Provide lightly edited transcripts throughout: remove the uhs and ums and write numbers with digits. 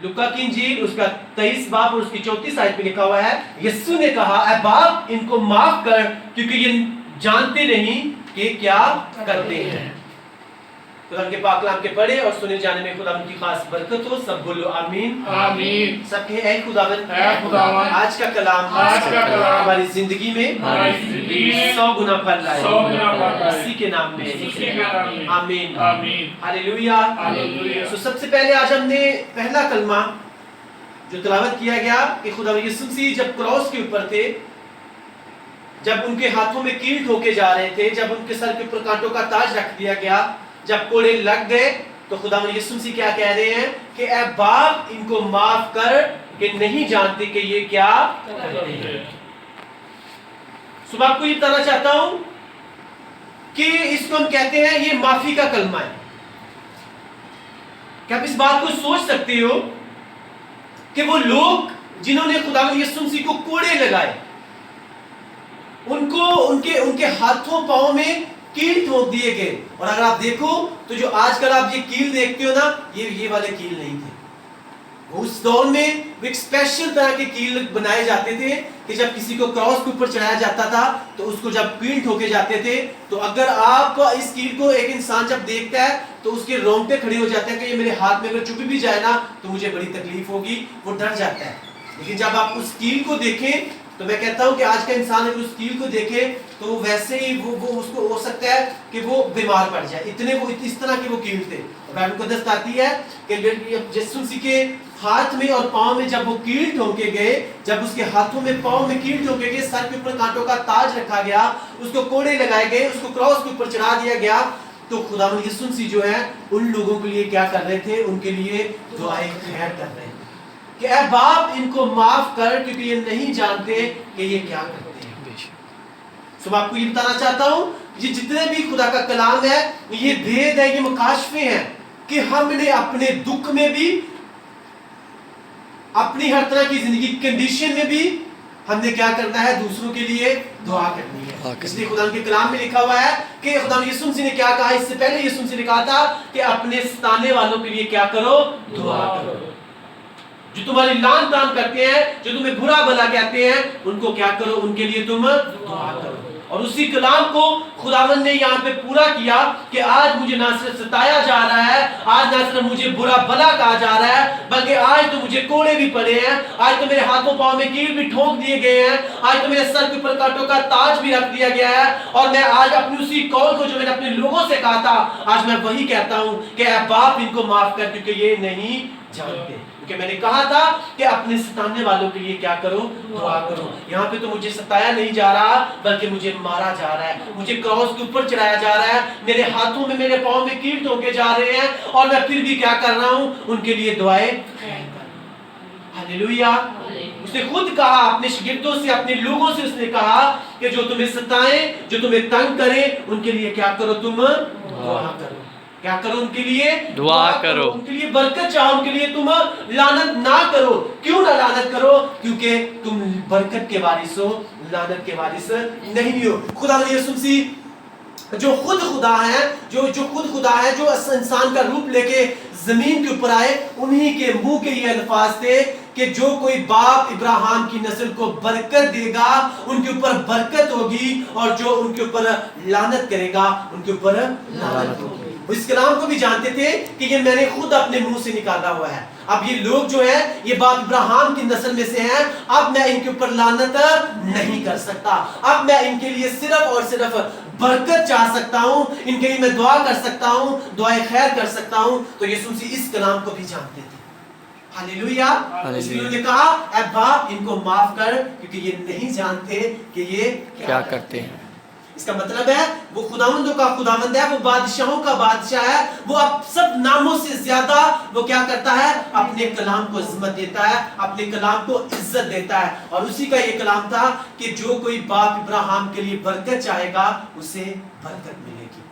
लूका की इंजील उसका 23 बाब और उसकी 34 आयत में लिखा हुआ है, यीशु ने कहा, ऐ बाप इनको माफ कर क्योंकि ये जानते नहीं कि क्या करते हैं। खुदा के पाक कलाम के पढ़े और सुने जाने में खुदा की खास बरकत हो। सब बोलो आमीन आमीन। सबके ऐ खुदावंद आज का कलाम हमारी जिंदगी में 100 गुना फल लाए, इसी के नाम में आमीन हालेलुया। तो सबसे पहले आज हमने पहला कलमा जो तिलावत किया गया कि खुदा यीशु मसीह जब क्रॉस के ऊपर थे, जब उनके हाथों में कील ठोके जा रहे थे, जब उनके सर के ऊपर कांटों का ताज रख दिया गया, जब कोड़े लग गए, तो खुदा यीशु मसीह क्या कह रहे हैं कि ऐ बाप इनको माफ कर कि नहीं जानते कि ये क्या करते हैं। सुबह आपको ये बताना चाहता हूं कि इसको हम कहते हैं ये माफी का कलमा है। क्या आप इस बात को सोच सकते हो कि वो लोग जिन्होंने खुदा यीशु मसीह को कोड़े लगाए, उनको उनके हाथों पांव में कील ठोक दिए गए, और अगर आप देखो तो जो आजकल आप ये कील देखते हो ना, ये वाले कील नहीं थे। उस दौर में एक स्पेशल तरह के कील बनाए जाते थे कि जब किसी को क्रॉस के ऊपर चढ़ाया जाता था तो उसको जब कील ठोके जाते थे, तो अगर आप इस कील को एक इंसान जब देखता है तो उसके रोंगटे खड़े हो जाते हैं कि ये मेरे हाथ में अगर चुभ भी जाए ना तो मुझे बड़ी तकलीफ होगी, वो डर जाता है। लेकिन जब आप उस कील को देखें तो मैं कहता हूं कि आज का इंसान अगर उस कील को देखे तो वैसे ही वो उसको हो सकता है कि वो बीमार पड़ जाए, वो इस तरह के वो कील थे। बाइबल मुकद्दस आती है कि यीशु मसीह के हाथ में और पांव में जब वो कील ठोके गए, जब उसके हाथों में पांव में कील ठोके गए, सर के ऊपर कांटों का ताज रखा गया, उसको कोड़े लगाए गए, उसको क्रॉस के ऊपर चढ़ा दिया गया, तो खुदावंद यीशु मसीह जो है उन लोगों के लिए क्या कर रहे थे? उनके लिए दुआएं खैर कर रहे थे कि ऐ बाप इनको माफ कर क्योंकि ये नहीं जानते कि ये क्या करते हैं। तो मैं आपको ये बताना चाहता हूं, ये जितने भी खुदा का कलाम है ये भेद है, ये मुकाशफे हैं कि हमने अपने दुख में भी, अपनी हर तरह की जिंदगी कंडीशन में भी हमने क्या करना है? दूसरों के लिए दुआ करनी है। इसलिए खुदा के कलाम में लिखा हुआ है कि खुदा यीशु मसीह ने क्या कहा? इससे पहले यीशु मसीह ने कहा था कि अपने सताने वालों के लिए क्या करो? दुआ करो। जो तुम्हारी लान तान करते हैं, जो तुम्हें बुरा भला कहते हैं, उनको क्या करो? उनके लिए तुम दुआ करो। और उसी कलाम को खुदावंद ने यहाँ पे पूरा किया कि आज मुझे ना सिर्फ सताया जा रहा है, आज ना सिर्फ मुझे बुरा भला कहा जा रहा है, बल्कि आज तो मुझे कोड़े भी पड़े हैं, आज तो मेरे हाथों पांव में कील भी ठोक दिए गए हैं, आज तो मेरे सर के ऊपर कांटों का ताज भी रख दिया गया है, और मैं आज अपनी उसी कौल को जो मैंने अपने लोगों से कहा था, आज मैं वही कहता हूँ कि ऐ बाप इनको माफ कर क्योंकि ये नहीं जानते। कि मैंने कहा था कि अपने सताने वालों के लिए क्या करो? दुआ करो। यहाँ पे तो मुझे सताया नहीं जा रहा बल्कि मुझे मारा जा रहा है, मुझे क्रॉस के ऊपर चढ़ाया जा रहा है, मेरे हाथों में मेरे पांव में कील ठोके जा रहे हैं, और मैं फिर भी क्या कर रहा हूँ? उनके लिए दुआएं। हालेलुया। उसने खुद कहा अपने शागिर्दों से, अपने लोगों से उसने कहा कि जो तुम्हें सताएं, जो तुम्हें तंग करें, उनके लिए क्या करो? तुम दुआ करो। क्या करो? उनके लिए दुआ करो। उनके लिए बरकत चाहो, उनके लिए तुम लानत ना करो। क्यों ना लानत करो? क्योंकि तुम बरकत के वारिस हो, लानत के वारिस नहीं हो। खुदा यीशु मसीह जो खुद खुदा है, जो खुद खुदा है, जो इंसान का रूप लेके जमीन के ऊपर आए, उन्हीं के मुंह के ये अल्फाज थे कि जो कोई बाप इब्राहिम की नस्ल को बरकत देगा उनके ऊपर बरकत होगी, और जो उनके ऊपर लानत करेगा उनके ऊपर लानत होगी। इस कलाम को भी जानते थे कि ये मैंने खुद अपने मुंह से निकाला हुआ है। अब ये लोग जो है ये बाप इब्राहिम की नस्ल में से हैं, अब मैं इनके ऊपर लानत नहीं कर सकता, अब मैं इनके लिए सिर्फ और सिर्फ बरकत चाह सकता हूं, इनके लिए मैं दुआ कर सकता हूं, दुआएं खैर कर सकता हूं। तो यीशु मसीह इस कलाम को भी जानते थे। हालेलुया। इसलिए उन्होंने कहा ऐ बाप इनको माफ कर क्योंकि ये नहीं जानते कि ये क्या करते हैं। इसका मतलब है वो खुदावंदों का खुदावंद है, वो बादशाहों का बादशाह है, वो अब सब नामों से ज्यादा वो क्या करता है? अपने कलाम को इज्जत देता है, अपने कलाम को इज्जत देता है। और उसी का ये कलाम था कि जो कोई बाप इब्राहिम के लिए बरकत चाहेगा उसे बरकत मिलेगी।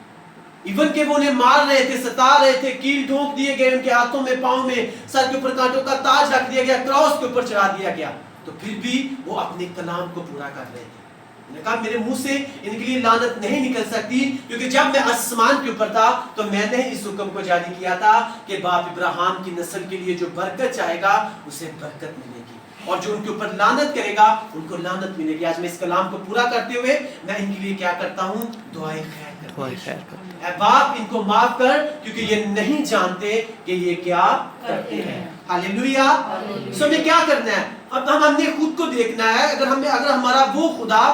इवन के वो उन्हें मार रहे थे, सता रहे थे, कील ठोक दिए गए, उनके हाथों में पांव में सर के ऊपर कांटों का ताज रख दिया गया, क्रॉस के ऊपर चढ़ा दिया गया, तो फिर भी वो अपने कलाम को पूरा कर रहे थे। نے کہا میرے منہ سے ان کے لیے لعنت نہیں نکل سکتی، کیونکہ جب میں آسمان کے اوپر تھا تو میں نے اس حکم کو جاری کیا تھا کہ باپ ابراہیم کی نسل کے لیے جو برکت چاہے گا اسے برکت ملے گی، اور جو ان کے اوپر لعنت کرے گا ان کو لعنت ملے گی۔ آج میں اس کلام کو پورا کرتے ہوئے میں ان کے لیے کیا کرتا ہوں؟ دعائے خیر کرتا ہوں۔ اے باپ ان کو معاف کر، کیونکہ یہ نہیں جانتے کہ یہ کیا کرتے ہیں۔ ہاللیلویا۔ سو ہمیں کیا کرنا ہے؟ اب ہم نے خود کو دیکھنا ہے۔ اگر ہمارا وہ خدا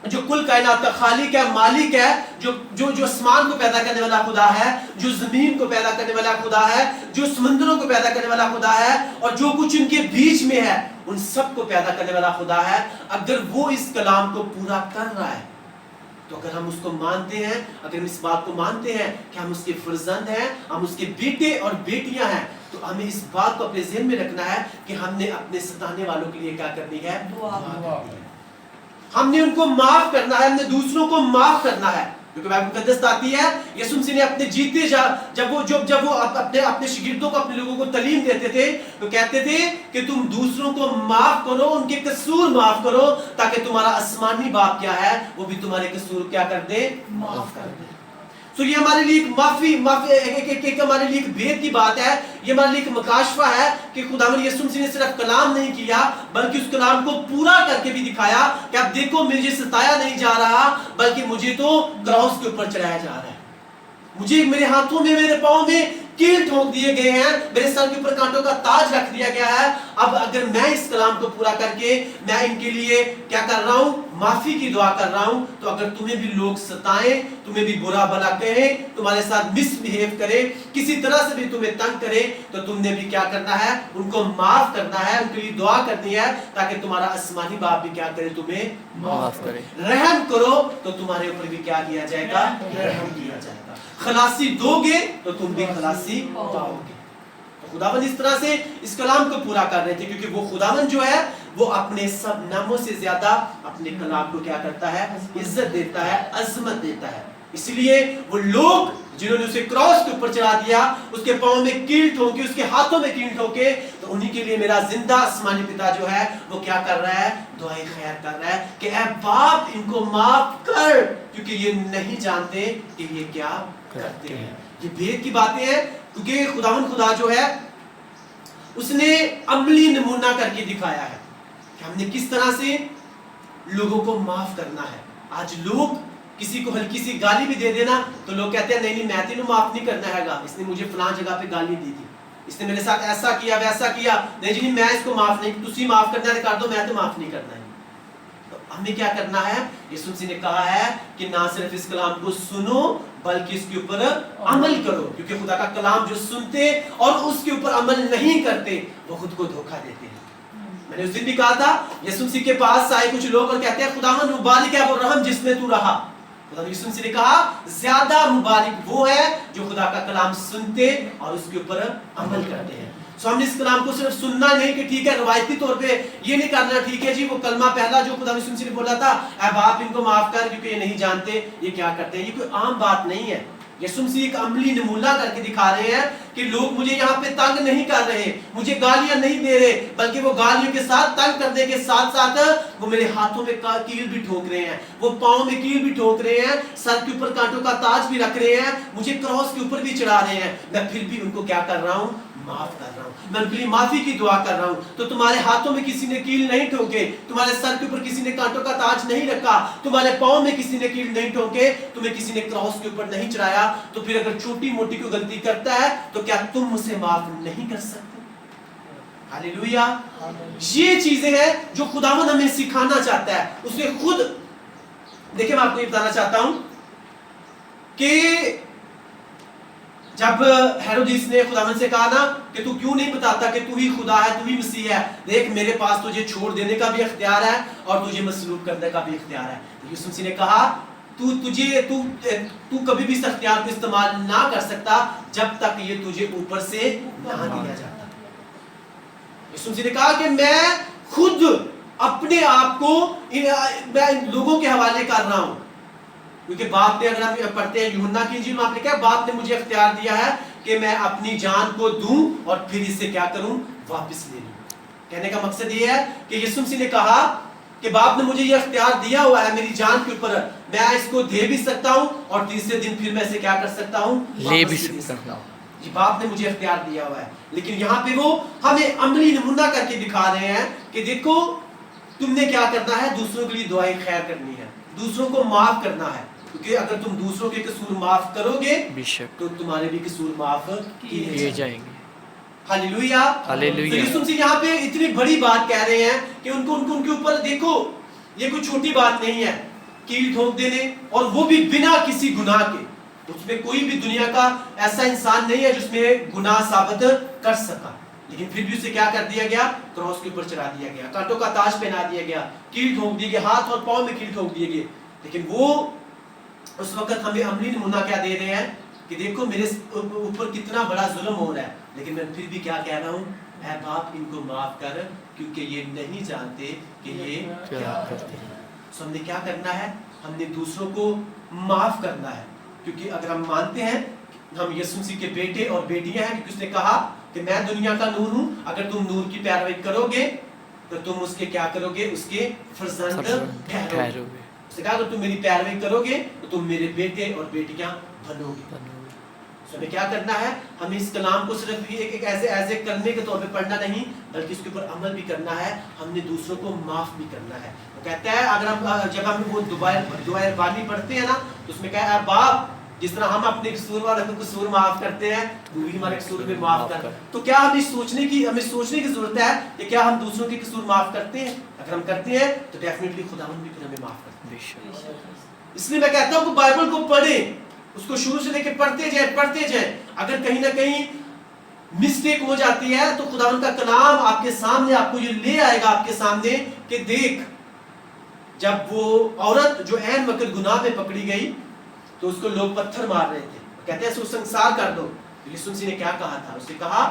جو کل کائنات کا خالق ہے، مالک ہے، جو آسمان کو پیدا کرنے والا خدا ہے، جو زمین کو پیدا کرنے والا خدا ہے، جو سمندروں کو پیدا کرنے والا خدا ہے، اور جو کچھ ان کے بیچ میں ہے ان سب کو پیدا کرنے والا خدا ہے، اگر وہ اس کلام کو پورا کر رہا ہے تو اگر ہم اس کو مانتے ہیں، اگر ہم اس بات کو مانتے ہیں کہ ہم اس کے فرزند ہیں، ہم اس کے بیٹے اور بیٹیاں ہیں، تو ہمیں اس بات کو اپنے ذہن میں رکھنا ہے کہ ہم نے اپنے ستانے والوں کے لیے کیا کرنی ہے؟ دعا کرنی ہے۔ ہم نے ان کو معاف کرنا ہے، ہم نے دوسروں کو معاف کرنا ہے، کیونکہ بائبل مقدس آتی ہے یسوع مسیح نے اپنے جیتے جب وہ اپنے شاگردوں کو، اپنے لوگوں کو تعلیم دیتے تھے تو کہتے تھے کہ تم دوسروں کو معاف کرو، ان کے قصور معاف کرو، تاکہ تمہارا آسمانی باپ کیا ہے وہ بھی تمہارے قصور کیا کر دے؟ معاف کر دے۔ تو یہ ہمارے لیے ایک ہمارے لیے ایک بھید کی بات ہے، یہ ہمارے لیے ایک مکاشفہ ہے کہ خداوند یسوع مسیح نے صرف کلام نہیں کیا بلکہ اس کلام کو پورا کر کے بھی دکھایا کہ اب دیکھو مجھے ستایا نہیں جا رہا بلکہ مجھے تو کراس کے اوپر چڑھایا جا رہا ہے، مجھے میرے ہاتھوں میں، میرے پاؤں میں کیل ٹھونک دیے گئے ہیں، میرے سر کے اوپر کانٹوں کا تاج رکھ دیا گیا ہے۔ اب اگر میں اس کلام کو پورا کر کے میں ان کے لیے کیا کر رہا ہوں؟ معافی کی دعا کر رہا ہوں، تو اگر تمہیں بھی لوگ ستائیں، تمہیں بھی برا بھلا کہیں، تمہارے ساتھ مس بہیو کرے، کسی طرح سے بھی تمہیں تنگ کرے، تو تم نے بھی کیا کرنا ہے؟ ان کو معاف کرنا ہے، ان کے لیے دعا کرنی ہے تاکہ تمہارا آسمانی باپ بھی کیا کرے؟ تمہیں معاف کرے۔ رحم کرو تو تمہارے اوپر بھی کیا کیا جائے گا؟ رحم کیا جائے گا۔ خلاصی دو گے تو تم بھی خلاصی پاؤ گے۔ تو خداوند اس طرح سے اس کلام کو پورا کر رہے تھے، کیونکہ وہ خداوند جو ہے وہ اپنے سب ناموں سے زیادہ اپنے کلام کو کیا کرتا ہے؟ عزت دیتا ہے، عظمت دیتا ہے۔ اس لیے وہ لوگ جنہوں نے اسے کراس کے اوپر چڑھا دیا، اس کے پاؤں میں کیل ٹھونکی، اس کے ہاتھوں میں کیل ٹھونکے، تو انہی کے لیے میرا زندہ آسمانی پتا جو ہے وہ کیا کر رہا ہے؟ دعائے خیر کر رہا ہے کہ اے باپ ان کو معاف کر، کیونکہ یہ نہیں جانتے کہ یہ کیا کرتے ہیں۔ یہ بھید کی باتیں ہیں، کیونکہ خداوند خدا جو ہے اس نے عملی نمونہ کر کے دکھایا ہے کہ ہم نے کس طرح سے لوگوں کو معاف کرنا ہے۔ آج لوگ کسی کو ہلکی سی گالی بھی دے دینا تو لوگ کہتے ہیں نہیں میں تینوں معاف نہیں کرنا ہے گا، اس نے مجھے فلاں جگہ پہ گالی دی تھی، اس نے میرے ساتھ ایسا کیا ویسا کیا، نہیں جی میں اس کو معاف نہیں، تسی معاف کرنا ہے کر دو، میں تو معاف نہیں کرنا ہے۔ تو ہمیں کیا کرنا ہے؟ یسوع مسیح نے کہا ہے کہ نہ صرف اس کلام کو سنو بلکہ اس کے اوپر عمل کرو، کیونکہ خدا کا کلام جو سنتے اور اس کے اوپر عمل نہیں کرتے وہ خود کو دھوکہ دیتے ہیں۔ میں نے اس دن بھی کہا تھا یسوع مسیح کے پاس آئے کچھ لوگ اور کہتے ہیں خداوند مبارک ہے وہ رحم جس میں تو رہا۔ خدا یسوع مسیح نے کہا زیادہ مبارک وہ ہے جو خدا کا کلام سنتے اور اس کے اوپر عمل کرتے ہیں۔ سو ہم نے اس کلام کو صرف سننا نہیں کہ ٹھیک ہے روایتی طور پہ یہ نہیں کرنا، ٹھیک ہے جی وہ کلمہ پہلا جو خدا یسوع مسیح نے بولا تھا اے باپ ان کو معاف کر کیونکہ یہ نہیں جانتے یہ کیا کرتے ہیں، یہ کوئی عام بات نہیں ہے۔ یسوع مسیح ایک عملی نمونہ کر کے دکھا رہے ہیں کہ لوگ مجھے یہاں پہ تنگ نہیں کر رہے، مجھے گالیاں نہیں دے رہے، بلکہ وہ گالیوں کے ساتھ تنگ کرنے کے ساتھ ساتھ وہ میرے ہاتھوں میں کیل بھی ٹھوک رہے ہیں، وہ پاؤں میں کیل بھی ٹھوک رہے ہیں، سر کے اوپر کانٹوں کا تاج بھی رکھ رہے ہیں، مجھے کراس کے اوپر بھی چڑھا رہے ہیں، میں پھر بھی ان کو کیا کر رہا ہوں؟ معاف کر رہا ہوں، میں ان کے لیے معافی کی دعا کر رہا ہوں۔ تو تمہارے ہاتھوں میں کسی نے کیل نہیں ٹھوکے، تمہارے سر کے اوپر کسی نے کانٹوں کا تاج نہیں رکھا، تمہارے پاؤں میں کسی نے کیل نہیں ٹھوکے، تمہیں کسی نے کراس کے اوپر نہیں چڑھایا، تو پھر اگر چھوٹی موٹی کوئی غلطی کرتا ہے تو کیا تم اسے معاف نہیں کر سکتے؟ ہاللیلویا۔ یہ چیزیں ہیں جو خداوند ہمیں سکھانا چاہتا ہے۔ اس نے خود دیکھیں میں آپ کو یہ بتانا چاہتا ہوں کہ جب ہیرودیس نے خداوند سے کہا نا کہ تو کیوں نہیں بتاتا کہ تو ہی خدا ہے، تو ہی مسیح ہے، دیکھ میرے پاس تجھے چھوڑ دینے کا بھی اختیار ہے اور تجھے مصلوب کرنے کا بھی اختیار ہے۔ یسوع مسیح نے کہا تو کبھی بھی اس اختیار کو استعمال نہ کر سکتا جب تک یہ تجھے اوپر سے نہ دیا جاتا۔ یسوع مسیح نے کہا کہ میں خود اپنے آپ کو میں لوگوں کے حوالے کر رہا ہوں، کیونکہ باپ نے، اگر آپ پڑھتے ہیں یوحنا کی انجیل میں آپ نے کہا باپ نے مجھے اختیار دیا ہے کہ میں اپنی جان کو دوں اور پھر اسے کیا کروں؟ واپس لے لوں۔ کہنے کا مقصد یہ ہے کہ یسوع مسیح نے کہا کہ باپ نے مجھے یہ اختیار دیا ہوا ہے میری جان کے اوپر, میں اس کو دے بھی سکتا ہوں اور تیسرے دن پھر میں اسے کیا کر سکتا ہوں, لے بھی سکتا ہوں. جی باپ نے مجھے اختیار دیا ہوا ہے. لیکن یہاں پہ وہ ہمیں عملی نمونہ کر کے دکھا رہے ہیں کہ دیکھو تم نے کیا کرنا ہے, دوسروں کے لیے دعائیں خیر کرنی ہے, دوسروں کو معاف کرنا ہے, کیونکہ اگر تم دوسروں کے قصور معاف کرو گے تو تمہارے بھی قصور معاف کیے جائیں گے. ہاللیلویا, ہاللیلویا. یسوع مسیح یہاں پہ اتنی بڑی بات کہہ رہے ہیں کہ ان کے اوپر دیکھو یہ کوئی چھوٹی بات نہیں ہے, کیل ٹھوک دینے, اور وہ بھی بنا کسی گناہ کے. اس میں کوئی بھی دنیا کا ایسا انسان نہیں ہے جس میں گناہ ثابت کر سکا, لیکن پھر بھی اسے کیا کر دیا گیا, کراس کے اوپر چڑھا دیا گیا, کانٹوں کا تاج پہنا دیا گیا, کیل ٹھوک دی گئی, ہاتھ اور پاؤں میں کیل ٹھوک دیے گئے. لیکن وہ اس وقت ہمیں عملی نمونہ کیا دے رہے ہیں کہ دیکھو میرے اوپر کتنا بڑا ظلم ہو رہا ہے, لیکن میں پھر بھی کیا کہہ رہا ہوں, اے باپ ان کو معاف کر کیونکہ یہ نہیں جانتے کہ یہ کیا کرتے ہیں. سو ہم نے کیا کرنا ہے, ہم نے دوسروں کو معاف کرنا ہے, کیونکہ اگر ہم مانتے ہیں ہم یسوع مسیح کے بیٹے اور بیٹیاں ہیں, کیونکہ اس نے کہا کہ میں دنیا کا نور ہوں, اگر تم نور کی پیروی کرو گے تو تم اس کے کیا کرو گے, اس کے فرزند ٹھہرو گے. اس نے کہا اگر تم میری پیروی کرو گے تو تم میرے بیٹے اور بیٹیاں بنو گے. ہمیں کیا کرنا ہے, ہمیں اس کلام کو صرف ایک ایسے کرنے کے طور پہ پڑھنا نہیں, بلکہ اس کے اوپر عمل بھی کرنا ہے, ہم نے دوسروں کو معاف بھی کرنا ہے. وہ کہتا ہے اگر ہم جب ہم وہ دعائے بانی پڑھتے ہیں نا تو اس میں کہا ہے باپ جس طرح ہم اپنے قصور والوں کو قصور معاف کرتے ہیں تو بھی ہمارے قصور پہ معاف کر. تو کیا ہمیں سوچنے کی ضرورت ہے کہ کیا ہم دوسروں کے قصور معاف کرتے ہیں؟ اگر ہم کرتے ہیں تو ڈیفینیٹلی خداوند بھی پھر ہمیں معاف کرتا ہے. اس لیے میں کہتا ہوں کہ بائبل کو پڑھیں, اس کو شروع سے لے کے پڑھتے جائیں. اگر کہیں نہ کہیں مسٹیک ہو جاتی ہے تو خداوند کا کلام آپ کے سامنے آپ کو یہ لے آئے گا آپ کے سامنے کہ دیکھ, جب وہ عورت جو عین وقت گناہ میں پکڑی گئی تو اس کو لوگ پتھر مار رہے تھے, کہتے ہیں اس کو سنسار کر دو. یسوع مسیح نے کیا کہا تھا, اس نے کہا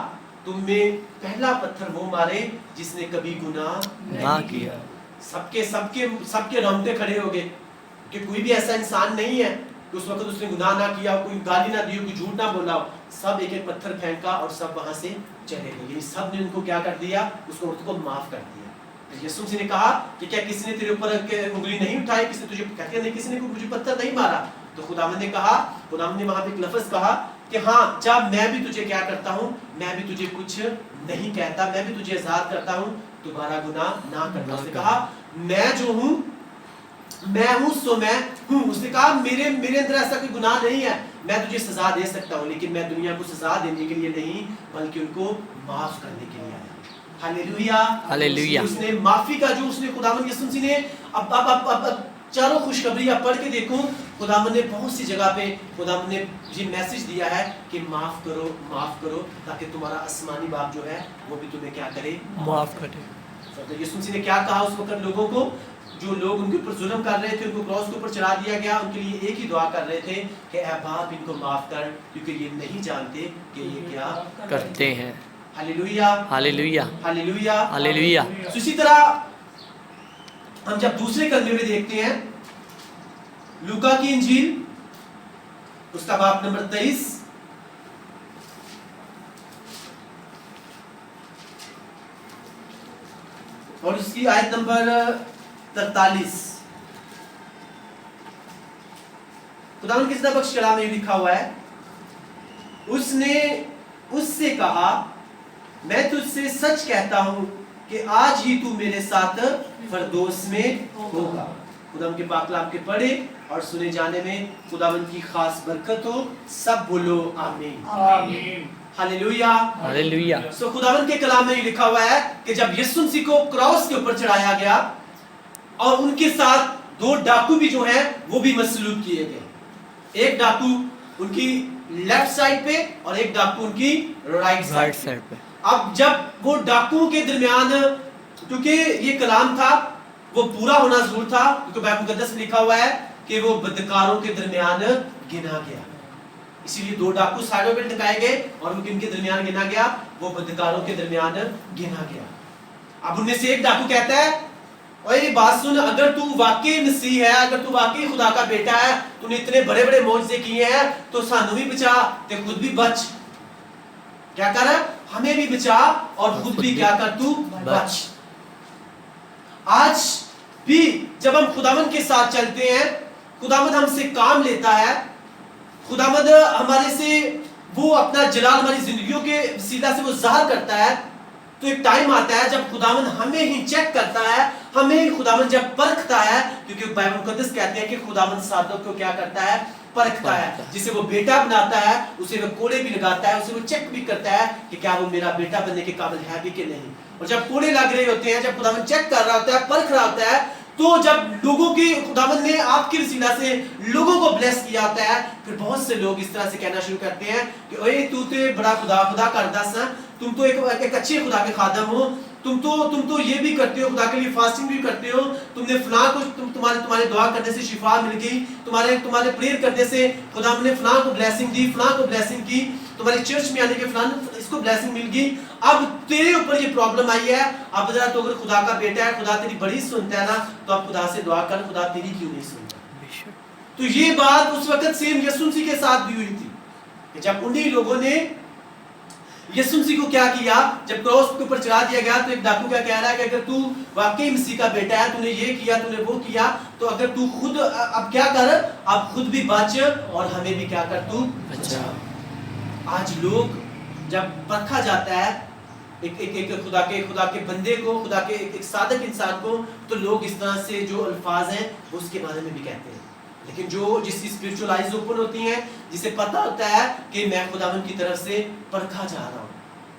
تم میں پہلا پتھر وہ مارے جس نے کبھی گناہ نہ کیا. سب کے رونگٹے کھڑے ہو گئے, کہ کوئی بھی ایسا انسان نہیں ہے کہ اس وقت اس نے گناہ نہ کیا, کوئی گالی نہ دی ہو, کوئی جھوٹ نہ بولا ہو. سب ایک ایک پتھر پھینکا اور سب وہاں سے چلے گئے, یعنی سب نے ان کو کیا کر دیا, اس عورت کو معاف کر دیا. یسوع مسیح نے کہا کہ کیا کسی نے تیرے اوپر انگلی نہیں اٹھائی, کسی نے تجھے کہتے نہیں, کسی نے مجھے پتھر نہیں مارا. تو خداوند نے کہا, خداوند نے وہاں پہ ایک لفظ کہا کہ ہاں جب میں بھی تجھے کیا کرتا ہوں, میں بھی تجھے کچھ نہیں کہتا, میں بھی تجھے آزاد کرتا ہوں, دوبارہ گناہ نہ کرنا. اس نے کہا میں جو ہوں میں ہوں سو میں ہوں. اس نے کہا میرے اندر ایسا کوئی گناہ نہیں ہے, میں تجھے سزا دے سکتا ہوں, لیکن میں دنیا کو سزا دینے کے لیے نہیں بلکہ ان کو معاف کرنے کے لیے آیا. ہاللیلویا, ہاللیلویا. اس نے معافی کا جو اس نے خداوند یسوع مسیح نے اب چاروں خوشخبری آپ پڑھ کے دیکھو, خداوند نے بہت سی جگہ پہ خداوند نے یہ میسج دیا ہے کہ معاف کرو تاکہ تمہارا آسمانی باپ جو ہے وہ بھی تمہیں کیا کرے, معاف کرے. یسوع مسیح نے کیا کہا اس وقت لوگوں کو, جو لوگ ان کے اوپر ظلم کر رہے تھے, ان کو کراس کے اوپر چڑھا دیا گیا, ان کے لیے ایک ہی دعا کر رہے تھے کہ اے باپ ان کو معاف کر کیونکہ یہ نہیں جانتے کہ یہ کیا کرتے ہیں. ہاللیلویا, ہاللیلویا, ہاللیلویا, ہاللیلویا. اسی طرح ہم جب دوسرے کلمے میں دیکھتے ہیں, لوکا کی انجیل اس کا باب نمبر 23 اور اس کی آیت نمبر 43, خداوند کی زندہ بخش کلام میں یہ لکھا ہوا ہے, اس نے اس سے کہا میں تجھ سے سچ کہتا ہوں کہ آج ہی تو میرے ساتھ فردوس میں ہوگا. خداوند کے پاک کلام کے پڑھے اور سنے جانے میں خداوند کی خاص برکت ہو. سب بولو آمین, آمین, ہاللیلویا, ہاللیلویا. سو خداوند کے کلام میں یہ لکھا ہوا ہے کہ جب یسوع مسیح کو کراس کے اوپر چڑھایا گیا اور ان کے ساتھ 2 ڈاکو بھی جو ہیں وہ بھی مسلوب کیے گئے, ایک ڈاکو ان کی لیفٹ سائڈ پہ اور ایک ڈاکو ان کی رائٹ سائڈ پہ. اب جب وہ ڈاکو کے درمیان, کیونکہ یہ کلام تھا وہ پورا ہونا ضرور تھا, کیونکہ بائبل مقدس میں لکھا ہوا ہے کہ وہ بدکاروں کے درمیان گنا گیا, اسی لیے 2 ڈاکو سائڈوں پہ ٹکائے گئے اور ان کے درمیان گنا گیا, وہ بدکاروں کے درمیان گنا گیا. اب ان میں سے ایک ڈاکو کہتا ہے اور یہ بات سن, اگر تو واقعی مسیح ہے, اگر تو واقعی خدا کا بیٹا ہے, تو نے اتنے بڑے بڑے معجزے کیے ہیں, تو سانو بھی بچا تے خود بھی بچ. کیا کر ہمیں بھی بچا اور خود بھی کیا کر تو بچ. آج بھی جب ہم خداوند کے ساتھ چلتے ہیں، خداوند ہم سے کام لیتا ہے، خداوند ہمارے سے وہ اپنا جلال ہماری زندگیوں کے وسیلہ سے وہ ظاہر کرتا ہے، تو ایک ٹائم آتا ہے جب خداوند ہمیں ہی چیک کرتا ہے، ہمیں خداوند جب پرکھتا ہے، کیونکہ بائبل مقدس کہتے ہیں کہ خداوند سادوں کو کیا کرتا ہے؟ پرکھتا ہے. جسے وہ بیٹا بناتا ہے اسے وہ کوڑے بھی لگاتا ہے، اسے وہ چیک بھی کرتا ہے کہ کیا وہ میرا بیٹا بننے کے قابل ہے بھی کہ نہیں. اور جب کوڑے لگ رہے ہوتے ہیں، جب خداوند چیک کر رہا ہوتا ہے، پرکھ رہا ہوتا ہے، تو جب لوگوں کی خداوند نے آپ کے وسیلہ سے لوگوں کو بلیس کیا ہوتا ہے، پھر بہت سے لوگ اس طرح سے کہنا شروع کرتے ہیں کہ اوے تو تے بڑا خدا کردا سا، تم تو ایک اچھے خدا کے خادم ہو، تم تو یہ بھی کرتے ہو، خدا کے لیے فاسٹنگ بھی کرتے ہو، تم نے فلاں کو تمہارے دعا کرنے سے شفا مل گئی، تمہارے پریئر کرنے سے خدا نے فلاں کو بلیسنگ دی، فلاں کو بلیسنگ کی، تمہاری چرچ میں آنے کے فلاں اس کو بلیسنگ مل گئی. اب تیرے اوپر یہ پرابلم آئی ہے، اب ذرا تو اگر خدا کا بیٹا ہے، خدا تیری بڑی سنتا ہے نا، تو اب خدا سے دعا کر، خدا تیری کیوں نہیں سنتا. تو یہ بات اس وقت سیم یسوع مسیح کے ساتھ بھی ہوئی تھی کہ جب انہی لوگوں نے یسوع مسیح کو کیا کیا، جب کراس کے اوپر چڑھا دیا گیا، تو ایک ڈاکو کیا کہہ رہا ہے کہ اگر تو واقعی مسیح کا بیٹا ہے، تو نے یہ کیا، تو نے وہ کیا، تو اگر تو خود اب کیا کر، اب خود بھی بچ اور ہمیں بھی کیا کر، تو بچا. آج لوگ جب پرکھا جاتا ہے ایک خدا کے بندے کو، خدا کے ایک صادق انسان کو، تو لوگ اس طرح سے جو الفاظ ہیں وہ اس کے بارے میں بھی کہتے ہیں. لیکن جس کی اسپرچول آئیز اوپن ہوتی ہیں، جسے پتہ ہوتا ہے کہ میں خداوند کی طرف سے پرکھا جا رہا ہوں،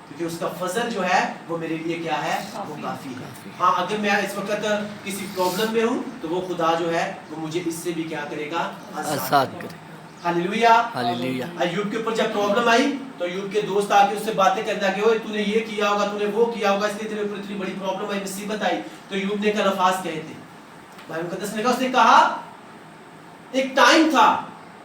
کیونکہ اس کا فضل جو ہے وہ میرے لیے کیا ہے، وہ کافی ہے. ہاں اگر میں اس وقت کسی پرابلم میں ہوں تو وہ خدا جو ہے وہ مجھے اس سے بھی کیا کرے گا، آزاد کرے گا. ہاللیلویا. ہاللیلویا. ایوب کے اوپر جب پرابلم آئی تو ایوب کے دوست آ کے اس سے باتیں کرنے لگے، اوے تو نے یہ کیا ہوگا، تو نے وہ کیا ہوگا، اس لیے تیرے اوپر اتنی بڑی پرابلم آئی، مصیبت آئی. تو ایوب نے ایک الفاظ کہے تھے، بائبل مقدس نے کہا، اس نے کہا ایک ٹائم تھا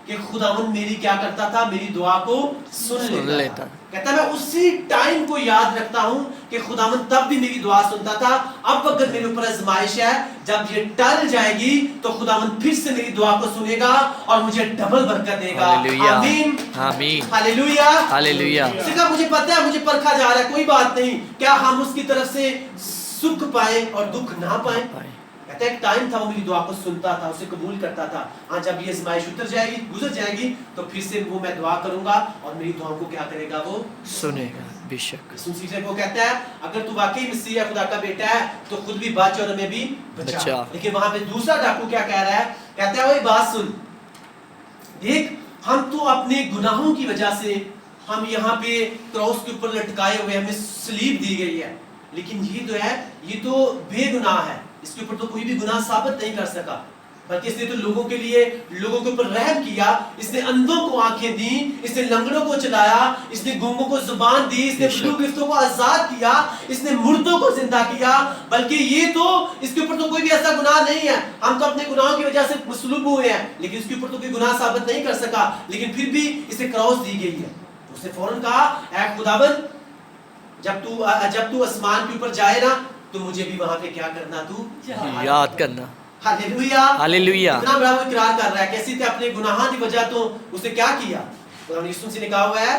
کہ خداوند میری کیا کرتا تھا، میری دعا کو سن لیتا. کہتا میں اسی ٹائم کو یاد رکھتا ہوں کہ خداوند تب بھی میری دعا سنتا تھا. اب اگر میرے اوپر آزمائش ہے، جب یہ ٹل جائے گی تو خداوند پھر سے میری دعا کو سنے گا اور مجھے ڈبل برکت دے گا. آمین آمین. ہاللیلویا. ہاللیلویا. اس نے کہا مجھے پتہ ہے مجھے پرکھا جا رہا ہے، کوئی بات نہیں، کیا ہم اس کی طرف سے سکھ پائیں اور دکھ نہ پائیں. کہتا ہے ایک ٹائم تھا وہ میری دعا کو سنتا تھا، اسے قبول کرتا تھا. ہاں جب یہ آزمائش اتر جائے گی، گزر جائے گی، تو پھر سے وہ میں دعا کروں گا اور میری دعاؤں کو کیا کرے گا، وہ سنے گا. بے شک. یسوع مسیح کو کہتا ہے اگر تو واقعی مسیح ہے، خدا کا بیٹا ہے، تو خود بھی بچ اور ہمیں بھی بچا. لیکن وہاں پہ دوسرا ڈاکو کیا کہہ رہا ہے، کہتا ہے وہی بات سن، دیکھ ہم تو اپنے گناہوں کی وجہ سے ہم یہاں پہ کراس کے اوپر لٹکائے ہوئے، ہمیں صلیب دی گئی ہے، لیکن یہ جو ہے یہ تو بے گناہ ہے، اس کے اوپر تو کوئی بھی گناہ ثابت نہیں کر سکا، بلکہ اس نے تو لوگوں کے لیے لوگوں کے اوپر رحم کیا. اس نے اندھوں کو آنکھیں دی، اس نے لنگڑوں کو چلایا، اس نے گونگوں کو زبان دی، اس نے بلو گرفتوں کو آزاد کیا، اس نے مردوں کو زندہ کیا. بلکہ یہ تو اس کے اوپر تو کوئی بھی ایسا گناہ نہیں ہے، ہم تو اپنے گناہوں کی وجہ سے مصلوب ہوئے ہیں، لیکن اس کے اوپر تو کوئی گناہ ثابت نہیں کر سکا، لیکن پھر بھی اسے کراس دی گئی ہے. اس نے فوراً کہا اے خداوند جب تو آسمان کے اوپر جائے نا تو مجھے بھی وہاں پہ کیا کرنا، تو یاد کرنا. ہاللیلویا. ہاللیلویا. اتنا بڑا وہ اقرار کر رہا ہے، کیسی تھے اپنے گناہوں کی وجہ تو اس نے کیا کیا. یسوع مسیح نے کہا ہوا ہے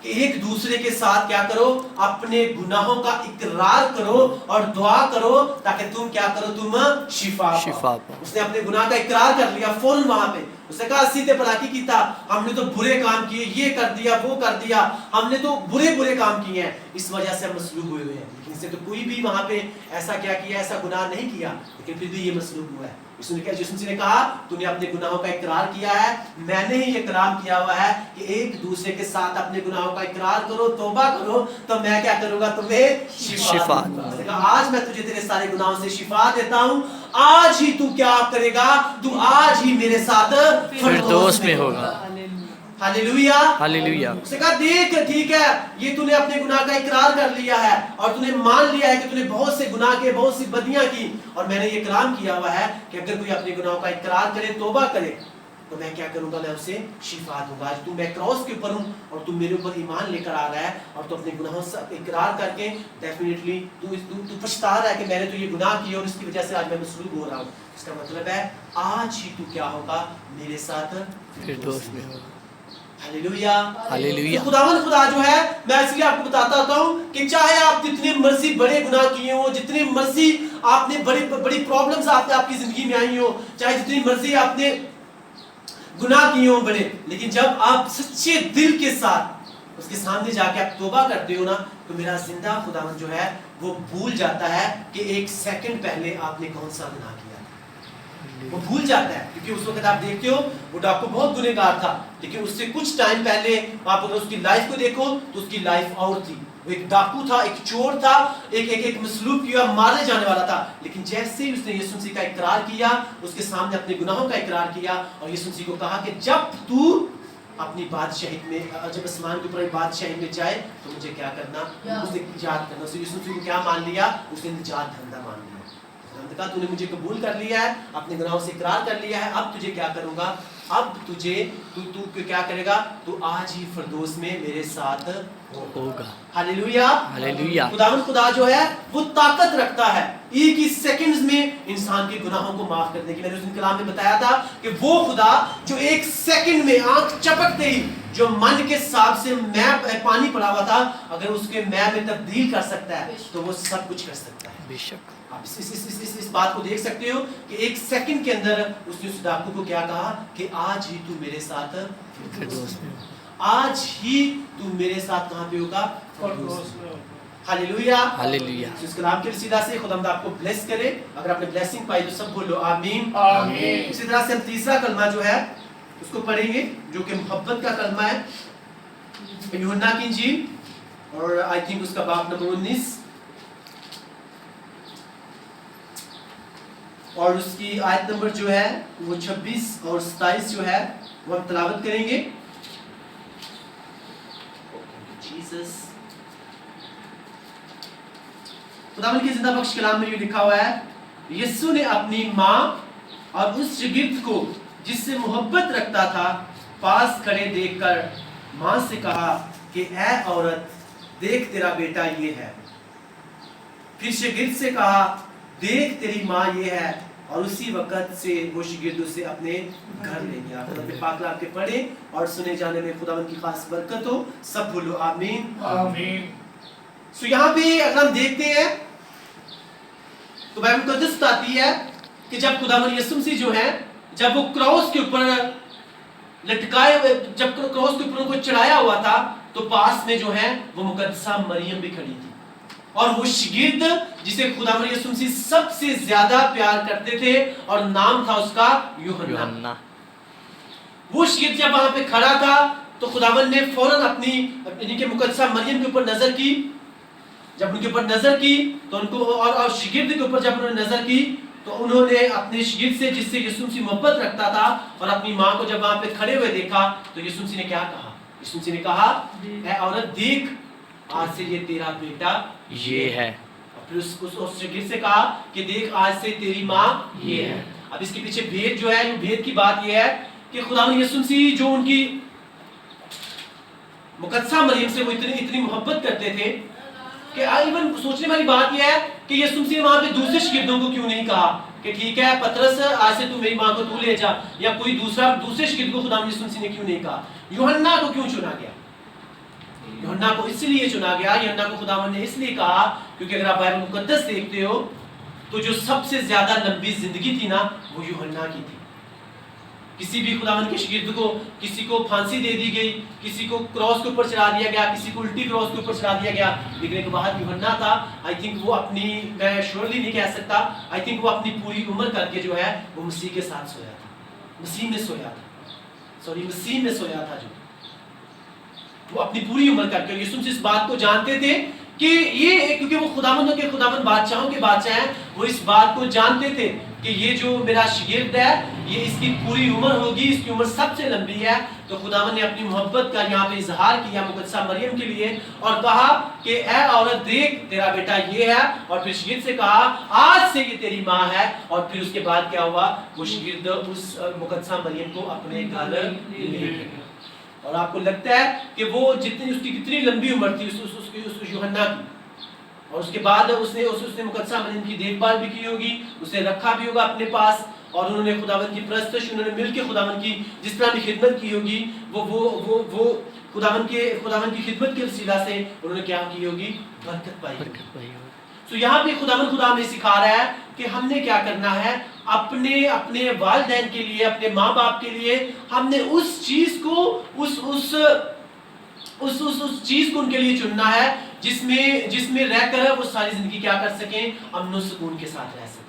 کہ ایک دوسرے کے ساتھ کیا کرو، اپنے گناہوں کا اقرار کرو اور دعا کرو تاکہ تم کیا کرو، تم شفا پاؤ. اس نے اپنے گناہ کا اقرار کر لیا فوراً وہاں پہ. اس نے کہا اسی تے بھلا کی تھا، ہم نے تو برے کام کیے، یہ کر دیا وہ کر دیا، ہم نے تو برے کام کیے ہیں، اس وجہ سے ہم مصلوب ہوئے ہیں. لیکن اس نے تو کوئی بھی وہاں پہ ایسا کیا کیا، ایسا گناہ نہیں کیا، لیکن پھر بھی یہ مصلوب ہوا ہے. یسوع مسیح نے کہا تو نے اپنے گناہوں کا اقرار کیا ہے، میں نے ہی یہ کلام کیا ہوا ہے کہ ایک دوسرے کے ساتھ اپنے گناہوں کا اقرار کرو، توبہ کرو، تو میں کیا کروں گا، تمہیں شفا دوں گا. آج میں تجھے تیرے سارے گناہوں سے شفا دیتا ہوں، آج ہی تو کیا کرے گا، تو آج ہی میرے ساتھ فردوس میں ہوگا. ہاللیلویا. ہاللیلویا. اس نے کہا دیکھ ٹھیک ہے، یہ تو نے اپنے گناہ کا اقرار کر لیا ہے اور تو نے مان لیا ہے کہ تو نے بہت سے گناہ کے، بہت سی بدیاں کی، اور میں نے یہ کلام کیا ہوا ہے کہ اگر کوئی اپنے گناہوں کا اقرار کرے، توبہ کرے، تو میں کیا کروں گا، میں اسے شفا دوں گا. آج تو میں کراس کے اوپر ہوں اور تم میرے اوپر ایمان لے کر آ رہا ہے اور تو اپنے گناہوں سے اقرار کر کے ڈیفینیٹلی تو پچھتا رہا ہے کہ میں نے تو یہ گناہ کیا اور اس کی وجہ سے آج میں مصلوب ہو رہا ہوں. اس کا مطلب ہے آج ہی تو کیا ہوگا، میرے ساتھ فردوس میں ہوگا. ہاللیلویا. ہاللیلویا. خداوند خدا جو ہے، میں اس لیے آپ کو بتاتا ہوتا ہوں کہ چاہے آپ جتنے मर्जी बड़े गुनाह किए हो, जितनी मर्जी आपने बड़ी प्रॉब्लम्स आपकी जिंदगी में आई हो, चाहे जितनी मर्जी आपने गुनाह किए हो बड़े, लेकिन जब आप सच्चे दिल के साथ उसके सामने जाके आप तौबा करते हो ना, तो मेरा जिंदा खुदावन जो है वो भूल जाता है कि एक सेकंड पहले आपने कौन सा गुनाह किया था। वो भूल जाता है, क्योंकि उस वक्त आप देखते हो वो डाकू बहुत गुनहगार था, लेकिन उससे कुछ टाइम पहले आप अगर उसकी लाइफ को देखो तो उसकी लाइफ और थी। वो एक डाकू था, एक चोर था, एक मसलूब किया, मारे जाने वाला था, लेकिन जैसे ही उसने यीशु मसीह का इकरार किया, उसके सामने अपने गुनाहों का इकरार किया और यीशु मसीह को कहा कि जब तू अपनी बादशाही में, जब आसमान के ऊपर बादशाही में जाए तो मुझे क्या करना, उसने याद करना। उसने यीशु मसीह को क्या मान लिया, उसने निजात धंधा मान लिया। कहा तूने मुझे कबूल कर लिया है, अपने गुनाहों से इकरार कर लिया है, अब तुझे क्या करूंगा, अब तुझे तू क्या करेगा, तू आज ही फिरदौस में मेरे साथ होगा। Hallelujah, hallelujah. खुदा जो है वो ताकत रखता है एक ही सेकंड्स में इंसान के गुनाहों को माफ करने की। मैंने उस दिन कलाम में बताया था कि वो खुदा जो एक सेकंड में आंख चपकते ही जो मन के हिसाब से मैं पानी पड़ा हुआ था, अगर उसके मैं में तब्दील कर सकता है तो वो सब कुछ कर सकता है। बेशक आप इस बात को देख सकते हो कि एक सेकंड के अंदर उसने उस डाकू को क्या कहा कि आज ही तू मेरे साथ फिरदौस में, आज ही तू मेरे साथ कहाँ पे होगा, फिरदौस में। Hallelujah, hallelujah. इस कलाम के वसीला से खुदावंद आपको ब्लेस करे। अगर आपने ब्लेसिंग पाई तो सब बोलो आमीन, आमीन। इसी तरह से हम तीसरा कलमा जो है उसको पढ़ेंगे, जो कि मोहब्बत का कलमा है, यूहन्ना की इंजील और आई थिंक उसका बाब नंबर 19 और उसकी आयत नंबर जो है वो 26 और 27 जो है वो हम तिलावत करेंगे। जीसस, खुदावंद के जिंदा बख्श कलाम में ये लिखा हुआ है, यीशु ने अपनी माँ और उस शागिर्द को जिससे मोहब्बत रखता था पास खड़े देखकर माँ से कहा कि ऐ औरत, देख तेरा बेटा ये है। फिर शागिर्द से कहा, देख तेरी माँ ये है, और उसी वक्त से वो शागिर्द उसे अपने घर ले गया। खुदा पाक कलाम के पढ़े और सुने जाने में खुदावंद की खास बरकत हो। सब बोलो आमीन, आमीन। सो यहाँ पे अगर हम देखते हैं तो बाइबल मुकद्दस बताती है कि जब खुदावंद यीशु मसीह जो है, जब वो क्रॉस के ऊपर लटकाए हुए, जब क्रॉस के ऊपर उनको चढ़ाया हुआ था, तो पास में जो है वो मुकद्दसा मरियम भी खड़ी थी। और वो शागिर्द जिसे खुदावंद यीशु मसीह सबसे ज्यादा प्यार करते थे और नाम था उसका यूहन्ना, वो शागिर्द जब वहां पे खड़ा था तो खुदावंद ने फौरन अपनी इनके मुकद्दसा मरियम के ऊपर नजर की। जब उनके ऊपर नजर की तो उनको और शागिर्द के ऊपर जब उन्होंने नजर की तो उन्होंने अपने शागिर्द से जिससे यीशु मसीह मोहब्बत रखता था और अपनी माँ को जब वहां पे खड़े हुए देखा तो यीशु मसीह ने क्या कहा, यीशु मसीह ने कहा, ऐ औरत, देख आज से ये तेरा बेटा ये है। और फिर उस शागिर्द से कहा कि देख आज से तेरी माँ ये है। अब इसके पीछे भेद जो है, भेद की बात ये है कि खुदावंद यीशु मसीह जो उनकी मुकद्दसा मरियम से वो इतनी मोहब्बत करते थे कि इवन सोचने वाली बात यह है कि यीशु मसीह ने वहां पे दूसरे शागिर्दों को क्यों नहीं कहा कि ठीक है पतरस, आज से तू मेरी माँ को तू ले जा, या कोई दूसरे शागिर्द को खुदावंद यीशु मसीह ने क्यों नहीं कहा। यूहन्ना को क्यों चुना गया? यूहन्ना को इसलिए चुना गया, यूहन्ना को खुदावंद ने इसलिए कहा क्योंकि अगर आप बाइबल मुकद्दस देखते हो तो जो सबसे ज्यादा लंबी जिंदगी थी ना वो यूहन्ना की थी। किसी भी खुदावंद के शागिर्द को, किसी को फांसी दे दी गई, किसी को क्रॉस के ऊपर चढ़ा दिया गया, किसी को उल्टी क्रॉस के ऊपर चढ़ा दिया गया, लेकिन एक बात यूहन्ना था, आई थिंक वो अपनी, मैं श्योरली नहीं कह सकता, आई थिंक वो अपनी पूरी उम्र करके जो है वो मसीह के साथ सोया था, मसीह में सोया था जो वो अपनी पूरी उम्र करके। यीशु मसीह इस बात को जानते थे कि ये, क्योंकि वो खुदावंद बादशाहों के बादशाह हैं, वो इस बात को जानते थे कि ये जो मेरा शागिर्द है ये इसकी पूरी उम्र होगी, इसकी उम्र सबसे लंबी है। तो खुदावंद ने अपनी मोहब्बत का यहाँ पे इजहार किया मुकद्दसा मरियम के लिए और कहा कि ऐ औरत, देख तेरा बेटा ये है, और फिर शागिर्द से कहा आज से ये तेरी माँ है। और फिर उसके बाद क्या हुआ, वो शागिर्द उस मुकद्दसा मरियम को अपने घर ले गया। और आपको लगता है कि वो जितनी उसकी कितनी लंबी उम्र थी उस यूहन्ना की, और उसके बाद उसने मुकद्दसा मरियम की देखभाल भी की होगी, उसे रखा भी होगा अपने पास, और उन्होंने खुदावंद की परस्तश, उन्होंने मिलकर खुदावंद की जिस तरह की खिदमत की होगी वो खुदावंद की खिदमत के वसीला से उन्होंने क्या की होगी, बरकत पाई। बरकत पाई हो। तो यहाँ पे खुदा हमें सिखा रहा है कि हमने क्या करना है, अपने अपने वालिदैन के लिए, अपने माँ बाप के लिए हमने उस चीज को उस चीज को उनके लिए चुनना है जिसमें रहकर वो सारी जिंदगी क्या कर सकें, अमन और सुकून के साथ रह सकें,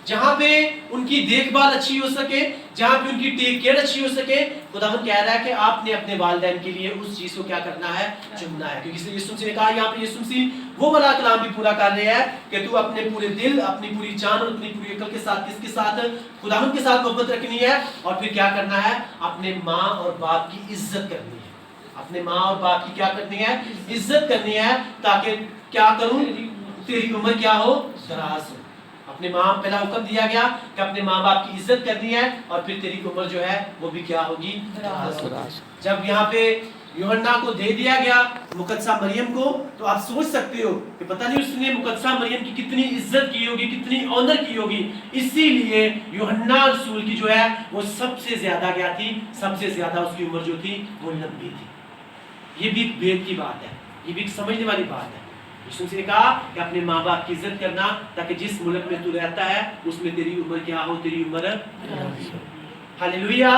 जहाँ पे उनकी देखभाल अच्छी हो सके, जहाँ पे उनकी टेक केयर अच्छी हो सके। खुदावंद कह रहा है कि आपने अपने वालिदैन के लिए उस चीज को क्या करना है, चुनना है। क्योंकि यीशु मसीह ने कहा, यहाँ पे यीशु मसीह वो वाला कलाम भी पूरा कर रहे हैं कि तू अपने पूरे दिल, अपनी पूरी जान और अपनी पूरी अकल के साथ किसके साथ, खुदावंद के साथ मोहब्बत रखनी है, और फिर क्या करना है, अपने माँ और बाप की इज्जत करनी है। अपने माँ और बाप की क्या करनी है, इज्जत करनी है, ताकि क्या करूं, तेरी उम्र क्या हो, दराज हो। अपने माँ, पहला हुक्म दिया गया कि अपने माँ बाप की इज्जत करनी है, और फिर तेरी उम्र जो है वो भी क्या होगी, दराज होगी। जब यहाँ पे यूहन्ना को दे दिया गया मुकद्दसा मरियम को, तो आप सोच सकते हो कि पता नहीं उसने मुकद्दसा मरियम की कितनी इज्जत की होगी, कितनी ऑनर की होगी। इसीलिए यूहन्ना रसूल की जो है वो सबसे ज्यादा क्या थी, सबसे ज्यादा उसकी उम्र जो थी वो लंबी थी। ये भी भेद की बात है, ये भी समझने वाली बात है। यीशु मसीह ने कहा कि अपने माँ बाप की इज्जत करना, ताकि जिस मुल्क में तू रहता है उसमें तेरी उम्र क्या हो, तेरी उम्र। हालेलुया।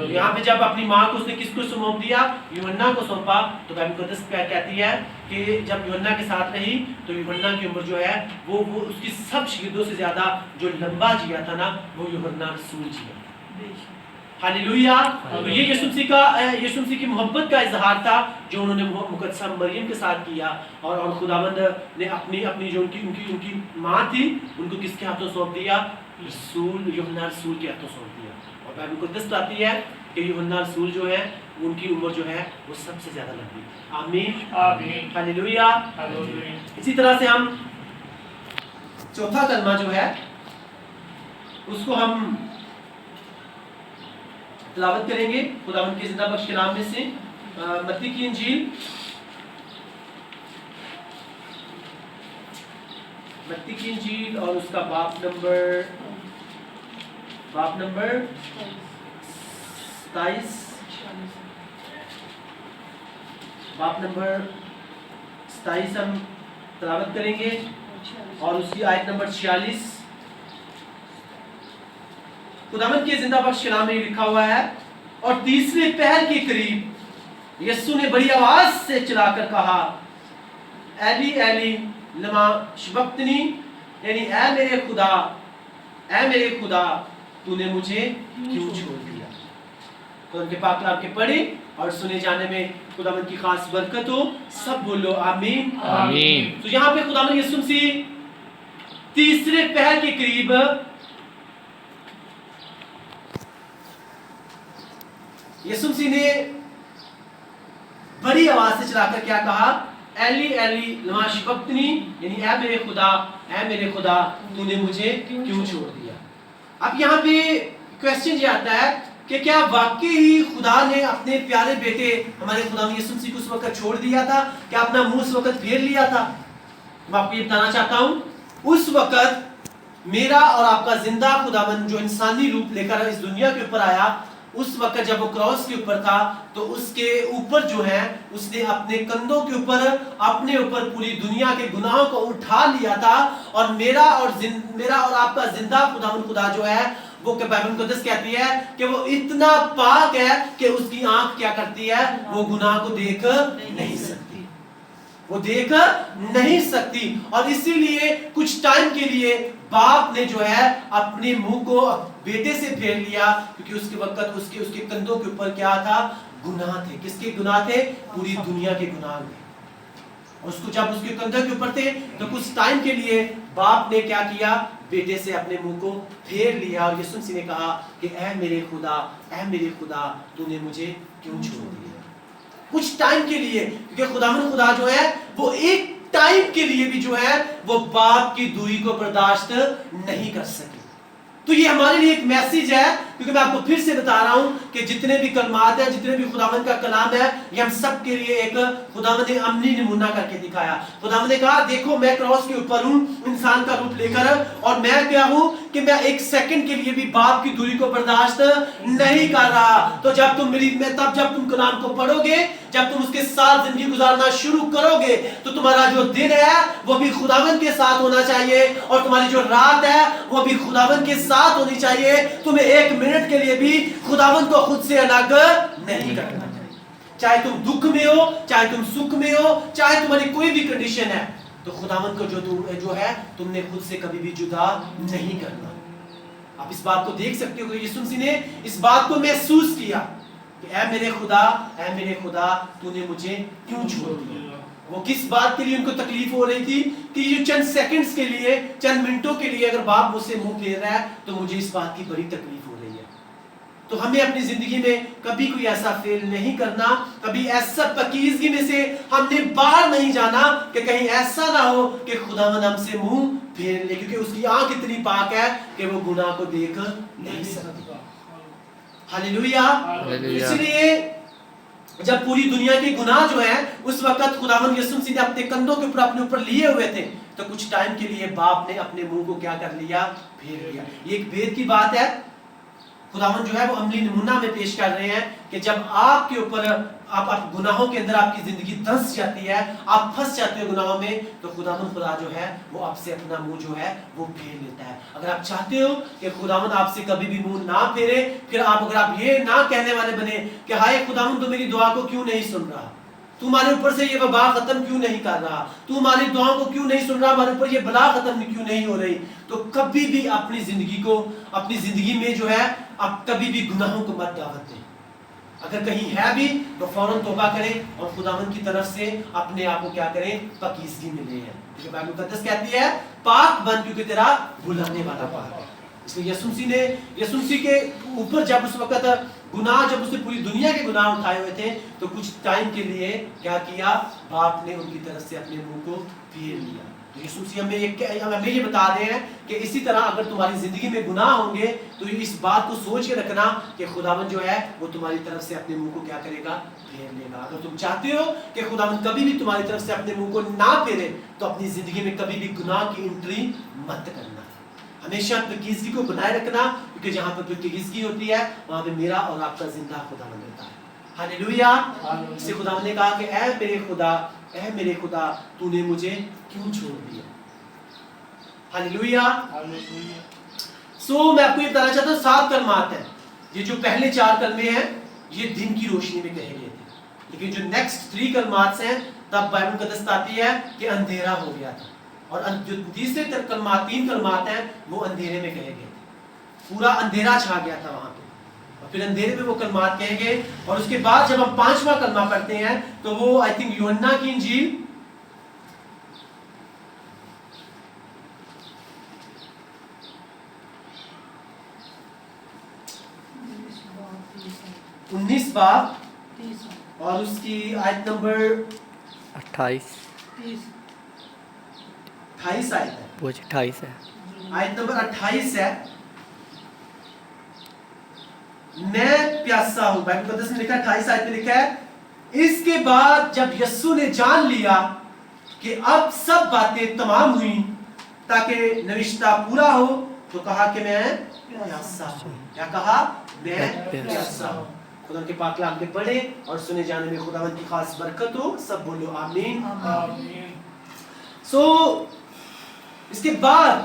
यहाँ पे जब अपनी माँ को उसने किसको सौंप दिया, यूहन्ना को सौंपा, तो बाइबल मुकद्दस कहती है कि जब यूहन्ना के साथ रही तो यूहन्ना की उम्र जो है वो उसकी सब शागिर्दों से ज्यादा जो लंबा जिया था ना, वो यूहन्ना रसूल जिया। हालेलुया। तो ये यीशु मसीह की मोहब्बत का इजहार था जो उन्होंने मुकद्दसा मरियम के साथ किया, और खुदावंद ने अपनी जो उनकी माँ थी उनको किसके हाथों सौंप दिया, यूहन्ना रसूल के हाथों सौंप दिया। और बाइबल मुकद्दस बताती है कि यूहन्ना रसूल जो है उनकी उम्र जो है वो सबसे ज्यादा लंबी। आमीन, आमीन, हालेलुया। इसी तरह से हम चौथा कलमा जो है उसको हम तिलावत करेंगे खुदावंद के जिंदा बख्श कलाम में से, मत्ती की इंजील, मत्ती की इंजील और उसका बाप नंबर 27, बाप नंबर 27 हम तिलावत करेंगे, और उसकी आयत नंबर 46। खुदावंद के जिंदा बख्श कलाम में लिखा हुआ है, और तीसरे पहर के करीब यीशु ने बड़ी आवाज से चिल्लाकर कहा, एली एली लमा शबक्तनी, यानी ऐ मेरे खुदा तूने मुझे क्यों छोड़ दिया। तो उनके पाक कलाम के पढ़े और सुने जाने में खुदावंद की खास बरकत हो। सब बोलो आमीन, आमीन। तो यहाँ पे खुदावंद यीशु मसीह तीसरे पहर के करीब यीशु मसीह ने बड़ी आवाज से चिल्लाकर क्या कहा, एली एली लमा शबक्तनी, यानी ऐ मेरे खुदा तूने मुझे क्यों छोड़ दिया। अब यहाँ पे क्वेश्चन ये आता है कि क्या वाकई ही खुदा ने अपने प्यारे बेटे हमारे खुदा यीशु मसीह को उस वक्त छोड़ दिया था, क्या अपना मुंह उस वक्त फेर लिया था? मैं आपको ये बताना चाहता हूँ, उस वक्त मेरा और आपका जिंदा खुदावन जो इंसानी रूप लेकर इस दुनिया के ऊपर आया, उस वक्त जब वो क्रॉस के ऊपर था तो उसके ऊपर जो है उसने अपने कंधों के ऊपर अपने ऊपर पूरी दुनिया के गुनाहों को उठा लिया था। और मेरा और आपका जिंदा खुदा जो है वो बाइबल मुकद्दस कहती है कि वो इतना पाक है कि उसकी आंख क्या करती है, वो गुनाह को देख नहीं सकती, वो देख नहीं सकती। और इसीलिए कुछ टाइम के लिए बाप ने जो है अपने मुंह को बेटे से फेर लिया, क्योंकि उसके वक्त उसके कंधों के ऊपर क्या था, गुनाह थे। किसके गुनाह थे? पूरी दुनिया के गुनाह थे। और उसको जब उसके कंधों के ऊपर थे तो कुछ टाइम के लिए बाप ने क्या किया, बेटे से अपने मुंह को फेर लिया। और यीशु मसीह ने कहा कि ऐ मेरे खुदा तूने मुझे क्यों छोड़ दिया। कुछ टाइम के लिए, क्योंकि खुदा जो है वो एक टाइम के लिए भी जो है वो बाप की दूरी को बर्दाश्त नहीं कर सके। तो ये हमारे लिए एक मैसेज है, क्योंकि मैं आपको फिर से बता रहा हूं कि जितने भी कलमात है, जितने भी खुदावंद का कलाम है, ये हम सब के लिए एक खुदावंद ने अमली नमूना करके दिखाया। खुदावंद ने कहा देखो मैं क्रॉस के ऊपर हूं इंसान का रूप लेकर, और मैं क्या हूं कि मैं एक सेकंड के लिए भी बाप की दूरी को बर्दाश्त नहीं कर रहा। तो जब तुम कलाम को पढ़ोगे जब तुम उसके साथ जिंदगी गुजारना शुरू करोगे तो तुम्हारा जो दिन है वो भी खुदावन के साथ होना चाहिए और तुम्हारी जो रात है वो भी खुदावन के साथ होनी चाहिए। तुम्हें एक मिनट के लिए भी खुदावन को खुद से अलग नहीं करना चाहिए। चाहे तुम दुख में हो, चाहे तुम सुख में हो, चाहे तुम्हारी कोई भी कंडीशन है, तो खुदावन को जो है तुमने खुद से कभी भी जुदा नहीं करना। आप इस बात को देख सकते हो कि यीशु मसीह ने इस बात को महसूस किया कि ऐ मेरे खुदा तूने मुझे क्यों छोड़ दिया। वो किस बात के लिए उनको तकलीफ हो रही थी कि ये चंद सेकंड्स के लिए, चंद मिनटों के लिए अगर बाप मुझसे मुंह फेर रहा है तो मुझे इस बात की बड़ी तकलीफ हो रही है। तो हमें अपनी जिंदगी में कभी कोई ऐसा फेल नहीं करना, कभी ऐसा पकीज़गी में से हमने बाहर नहीं जाना कि कहीं ऐसा ना हो कि खुदावंद हमसे मुंह फेर ले, क्योंकि उसकी आंख इतनी पाक है कि वो गुनाह को देख नहीं सकती। हालेलुया। इसलिए जब पूरी दुनिया के गुनाह जो है उस वक्त खुदावंद यीशु मसीह ने अपने कंधों के ऊपर अपने ऊपर लिए हुए थे, तो कुछ टाइम के लिए बाप ने अपने मुंह को क्या कर लिया, फेर लिया। ये एक भेद की बात है। खुदावंद जो है वो अमली नमूना में पेश कर रहे हैं कि जब आपके ऊपर आप गुनाहों के अंदर आपकी जिंदगी धंस जाती है, आप फंस जाते हो गुनाहों में, तो खुदावंद खुदा जो है वो आपसे अपना मुंह जो है वो फेर लेता है। अगर आप चाहते हो कि खुदावंद आपसे कभी भी मुंह ना फेरे, फिर अगर आप ये ना कहने वाले बने कि हाय खुदावंद तू मेरी दुआ को क्यों नहीं सुन रहा, तू हमारे ऊपर से ये वबा खत्म क्यों नहीं कर रहा, तू हमारी दुआओं को क्यों नहीं सुन रहा, हमारे ऊपर ये बला खत्म क्यों नहीं हो रही, तो कभी भी अपनी जिंदगी में जो है आप कभी भी गुनाहों को मत दावत दें। अगर कहीं है भी तो फौरन तौबा करें और खुदावंद की तरफ से अपने आप को क्या करें, पकीज़गी में ले आएं। क्योंकि बाइबल मुकद्दस कहती है पाक बन क्योंकि तेरा बुलाने वाला पाक है। इसलिए यीशु मसीह के ऊपर जब उस वक्त गुनाह, जब उसने पूरी दुनिया के गुनाह उठाए हुए थे, तो कुछ टाइम के लिए क्या किया, बाप ने उनकी तरफ से अपने मुंह को फेर लिया। तो यीशु मसीह हमें ये बता रहे हैं कि इसी तरह अगर तुम्हारी जिंदगी में गुनाह होंगे तो इस बात को सोच के रखना कि खुदावंद जो है वो तुम्हारी तरफ से अपने मुंह को क्या करेगा, फेर लेगा। अगर तुम चाहते हो कि खुदावंद कभी भी तुम्हारी तरफ से अपने मुंह को ना फेरे, तो अपनी जिंदगी में कभी भी गुनाह की एंट्री मत करना। हमेशा पकीज़गी को बनाए रखना, क्योंकि जहां पर पकीज़गी होती है वहां पे मेरा और आपका जिंदा खुदावंद होता है। हालेलुया। इससे खुदावंद ने कहा कि ऐ मेरे खुदा तूने मुझे क्यों छोड़ दिया। हालेलुया। मैं आपको ये बताना चाहता हूँ 7 कलमात हैं। ये जो पहले 4 कलमे हैं ये दिन की रोशनी में कहे गए थे, लेकिन जो नेक्स्ट 3 कलमात हैं तब बाइबल मुकद्दस आती है कि अंधेरा हो गया था, और जो तीसरे 3 कलमात हैं वो अंधेरे में कहे गए थे। पूरा अंधेरा छा गया था वहां पे, और फिर अंधेरे में वो कलमात कहे गए। और उसके बाद जब हम 5वां कलमा पढ़ते हैं तो वो आई थिंक यूहन्ना की इंजील 19 बाब और उसकी आयत नंबर 28 आयत है, वो 28 है, आयत नंबर 28 है। मैं प्यासा हूं, बाइबल मुकद्दस में लिखा है 28 आयत में लिखा है, इसके बाद जब यीशु ने जान लिया कि अब सब बातें तमाम हुई ताकि नविश्ता पूरा हो, तो कहा कि मैं प्यासा हूं। क्या कहा? मैं प्यासा हूं। खुदा के पाक कलाम में पढ़े और सुने जाने में खुदावंद की खास बरकत हो। सब बोलो आमीन। इसके बाद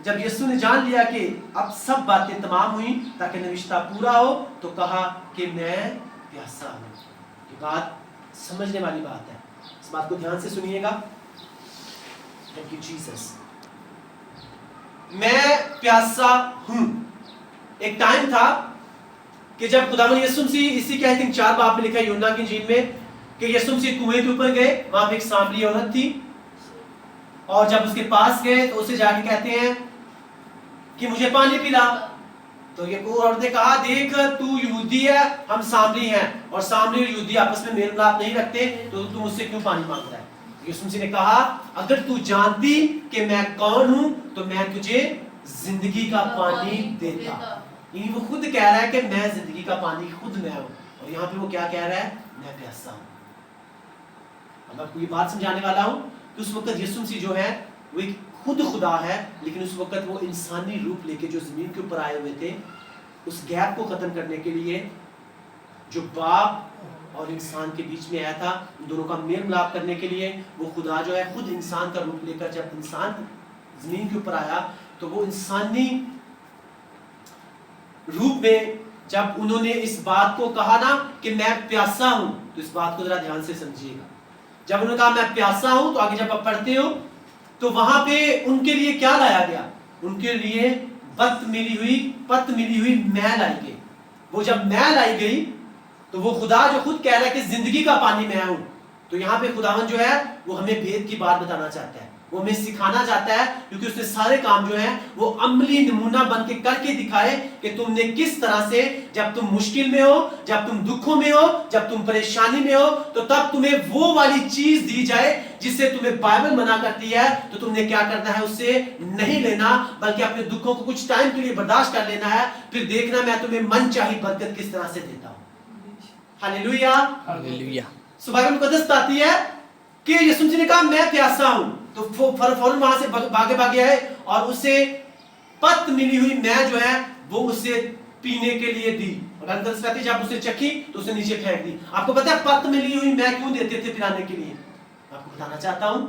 जब यीशु ने जान लिया कि अब सब बातें तमाम हुई ताकि नविश्ता पूरा हो, तो कहा कि मैं प्यासा हूं। ये बात समझने वाली बात है, इस बात को ध्यान से सुनिएगा। Thank you Jesus. मैं प्यासा हूं। एक टाइम था कि जब खुदावंद यीशु मसीह, इसी के आई थिंक 4 बाब में लिखा है यूहन्ना की इंजील में, कि यीशु मसीह कुएं के ऊपर गए, वहां पे एक सांवली औरत थी, और जब उसके पास गए तो उसे जाके कहते हैं कि मुझे पानी पिला। तो ये औरत ने कहा, देख तू यहूदी है, हम सामरी हैं, और सामरी और यहूदी आपस में मेल मिलाप नहीं रखते, तो तू मुझसे क्यों पानी मांग रहा है? यीशु मसीह ने कहा, अगर तू जानती कि मैं कौन हूं तो मैं तुझे जिंदगी का पानी देता। वो खुद कह रहा है कि मैं जिंदगी का पानी खुद मैं हूं, और यहाँ पे वो क्या कह रहा है? मैं प्यासा हूं। अब आपको ये बात समझाने वाला हूं कि उस वक्त यीशु मसीह जो है वो एक खुद खुदा है, लेकिन उस वक्त वो इंसानी रूप लेके जो जमीन के ऊपर आए हुए थे, उस गैप को खत्म करने के लिए जो बाप اور انسان کے بیچ میں آیا تھا ان دونوں کا میل ملاپ کرنے کے لیے. وہ خدا جو ہے خود انسان کا روپ لے کر جب انسان زمین کے اوپر آیا تو وہ انسانی روپ میں جب انہوں نے اس بات کو کہا نا کہ میں پیاسا ہوں, تو اس بات کو ذرا دھیان سے سمجھیے گا. جب انہوں نے کہا میں پیاسا ہوں تو آگے جب آپ پڑھتے ہو تو وہاں پہ ان کے لیے کیا لایا گیا؟ ان کے لیے پت ملی ہوئی میل آئی گئی. وہ جب میل آئی گئی تو وہ خدا جو خود کہہ رہا ہے کہ زندگی کا پانی میں ہوں, تو یہاں پہ خداوند جو ہے وہ ہمیں بھید کی بات بتانا چاہتا ہے, وہ ہمیں سکھانا چاہتا ہے, کیونکہ اس نے سارے کام جو ہیں وہ عملی نمونہ بن کے کر کے دکھائے کہ تم نے کس طرح سے جب تم مشکل میں ہو, جب تم دکھوں میں ہو, جب تم پریشانی میں ہو, تو تب تمہیں وہ والی چیز دی جائے جس سے تمہیں بائبل منع کرتی ہے, تو تم نے کیا کرنا ہے, اس سے نہیں لینا, بلکہ اپنے دکھوں کو کچھ ٹائم کے لیے برداشت کر لینا ہے, پھر دیکھنا میں تمہیں من چاہی برکت کس طرح سے دیتا ہوں. ہاللیلویا, हालेलुया. سو بائبل مقدس بتاتی ہے کہ یسوع مسیح نے کہا میں پیاسا ہوں, تو فوراً وہاں سے بھاگے آئے اور اسے پت ملی ہوئی میں جو ہے وہ اسے پینے کے لیے دی. جب اسے چکھی تو اسے نیچے پھینک دی. آپ کو پتا ہے پت ملی ہوئی میں کیوں دیتے تھے پلانے کے لیے؟ آپ کو بتانا چاہتا ہوں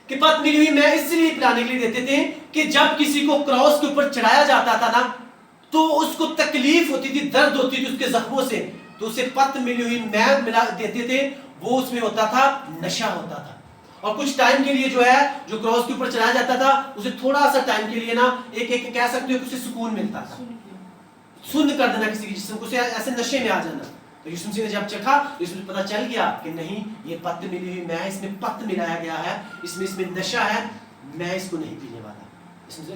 کہ پت ملی ہوئی میں اس لیے پلانے کے لیے دیتے تھے کہ جب کسی کو کراس کے اوپر چڑھایا جاتا تھا نا تو اس کو تکلیف ہوتی تھی, درد ہوتی تھی اس کے زخموں سے, تو اسے پت ملی ہوئی میں ملا دیتے تھے. وہ اس میں ہوتا تھا نشہ ہوتا تھا, اور کچھ ٹائم کے لیے جو ہے جو کراس کے اوپر چڑھایا جاتا تھا اسے تھوڑا سا ٹائم کے لیے نا ایک کہہ سکتے ہو کہ اسے سکون ملتا تھا, سن کر دینا کسی کی جسم کو, اسے ایسے نشے میں آ جانا. تو یسوع مسیح نے جب چکھا تو یسوع مسیح پتہ چل گیا کہ نہیں, یہ پت ملی ہوئی میں, اس میں پت ملایا گیا ہے, اس میں نشہ ہے, میں اس کو نہیں پینے والا.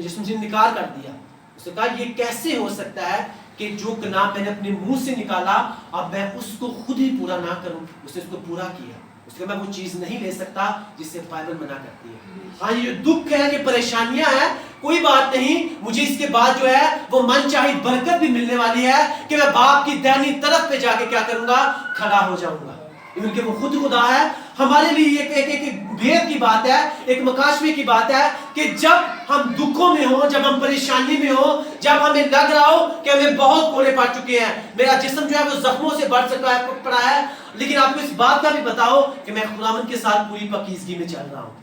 یسوع مسیح نے انکار کر دیا. اس نے کہا یہ کیسے ہو سکتا ہے کہ جو کلام میں نے اپنے منہ سے نکالا اب میں اس کو خود ہی پورا نہ کروں. اس نے اس کو پورا کیا. اس نے کہا میں وہ چیز نہیں لے سکتا جس سے بائبل منع کرتی ہے. ہاں یہ دکھ ہے, یہ پریشانیاں ہیں, کوئی بات نہیں, مجھے اس کے بعد جو ہے وہ من چاہی برکت بھی ملنے والی ہے کہ میں باپ کی دہنی طرف پہ جا کے کیا کروں گا, کھڑا ہو جاؤں گا. کیونکہ وہ خود خدا ہے. ہمارے لیے ایک بھید کی بات ہے, ایک مکاشفے کی بات ہے کہ جب ہم دکھوں میں ہوں, جب ہم پریشانی میں ہوں, جب ہمیں لگ رہا ہو کہ ہمیں بہت کوڑے پڑ چکے ہیں, میرا جسم جو ہے وہ زخموں سے بڑھ سکتا ہے, پڑا ہے, لیکن آپ کو اس بات کا بھی بتاؤ کہ میں خداوند کے ساتھ پوری پاکیزگی میں چل رہا ہوں,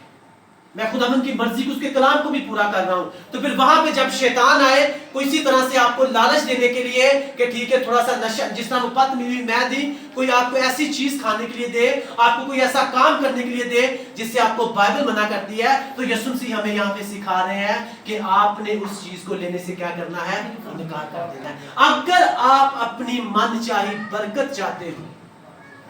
میں خداوند کی مرضی کو, اس کے کلام کو بھی پورا کر رہا ہوں. تو پھر وہاں پہ جب شیطان آئے کوئی اسی طرح سے آپ کو لالچ دینے کے لیے کہ ٹھیک ہے تھوڑا سا نشہ, جس طرح وہ پت ملی میں دی, کوئی آپ کو ایسی چیز کھانے کے لیے دے, آپ کو کوئی ایسا کام کرنے کے لیے دے جس سے آپ کو بائبل منع کرتی ہے, تو یسوع مسیح ہمیں یہاں پہ سکھا رہے ہیں کہ آپ نے اس چیز کو لینے سے کیا کرنا ہے, انکار کر دینا ہے. اگر آپ اپنی من چاہی برکت چاہتے ہو,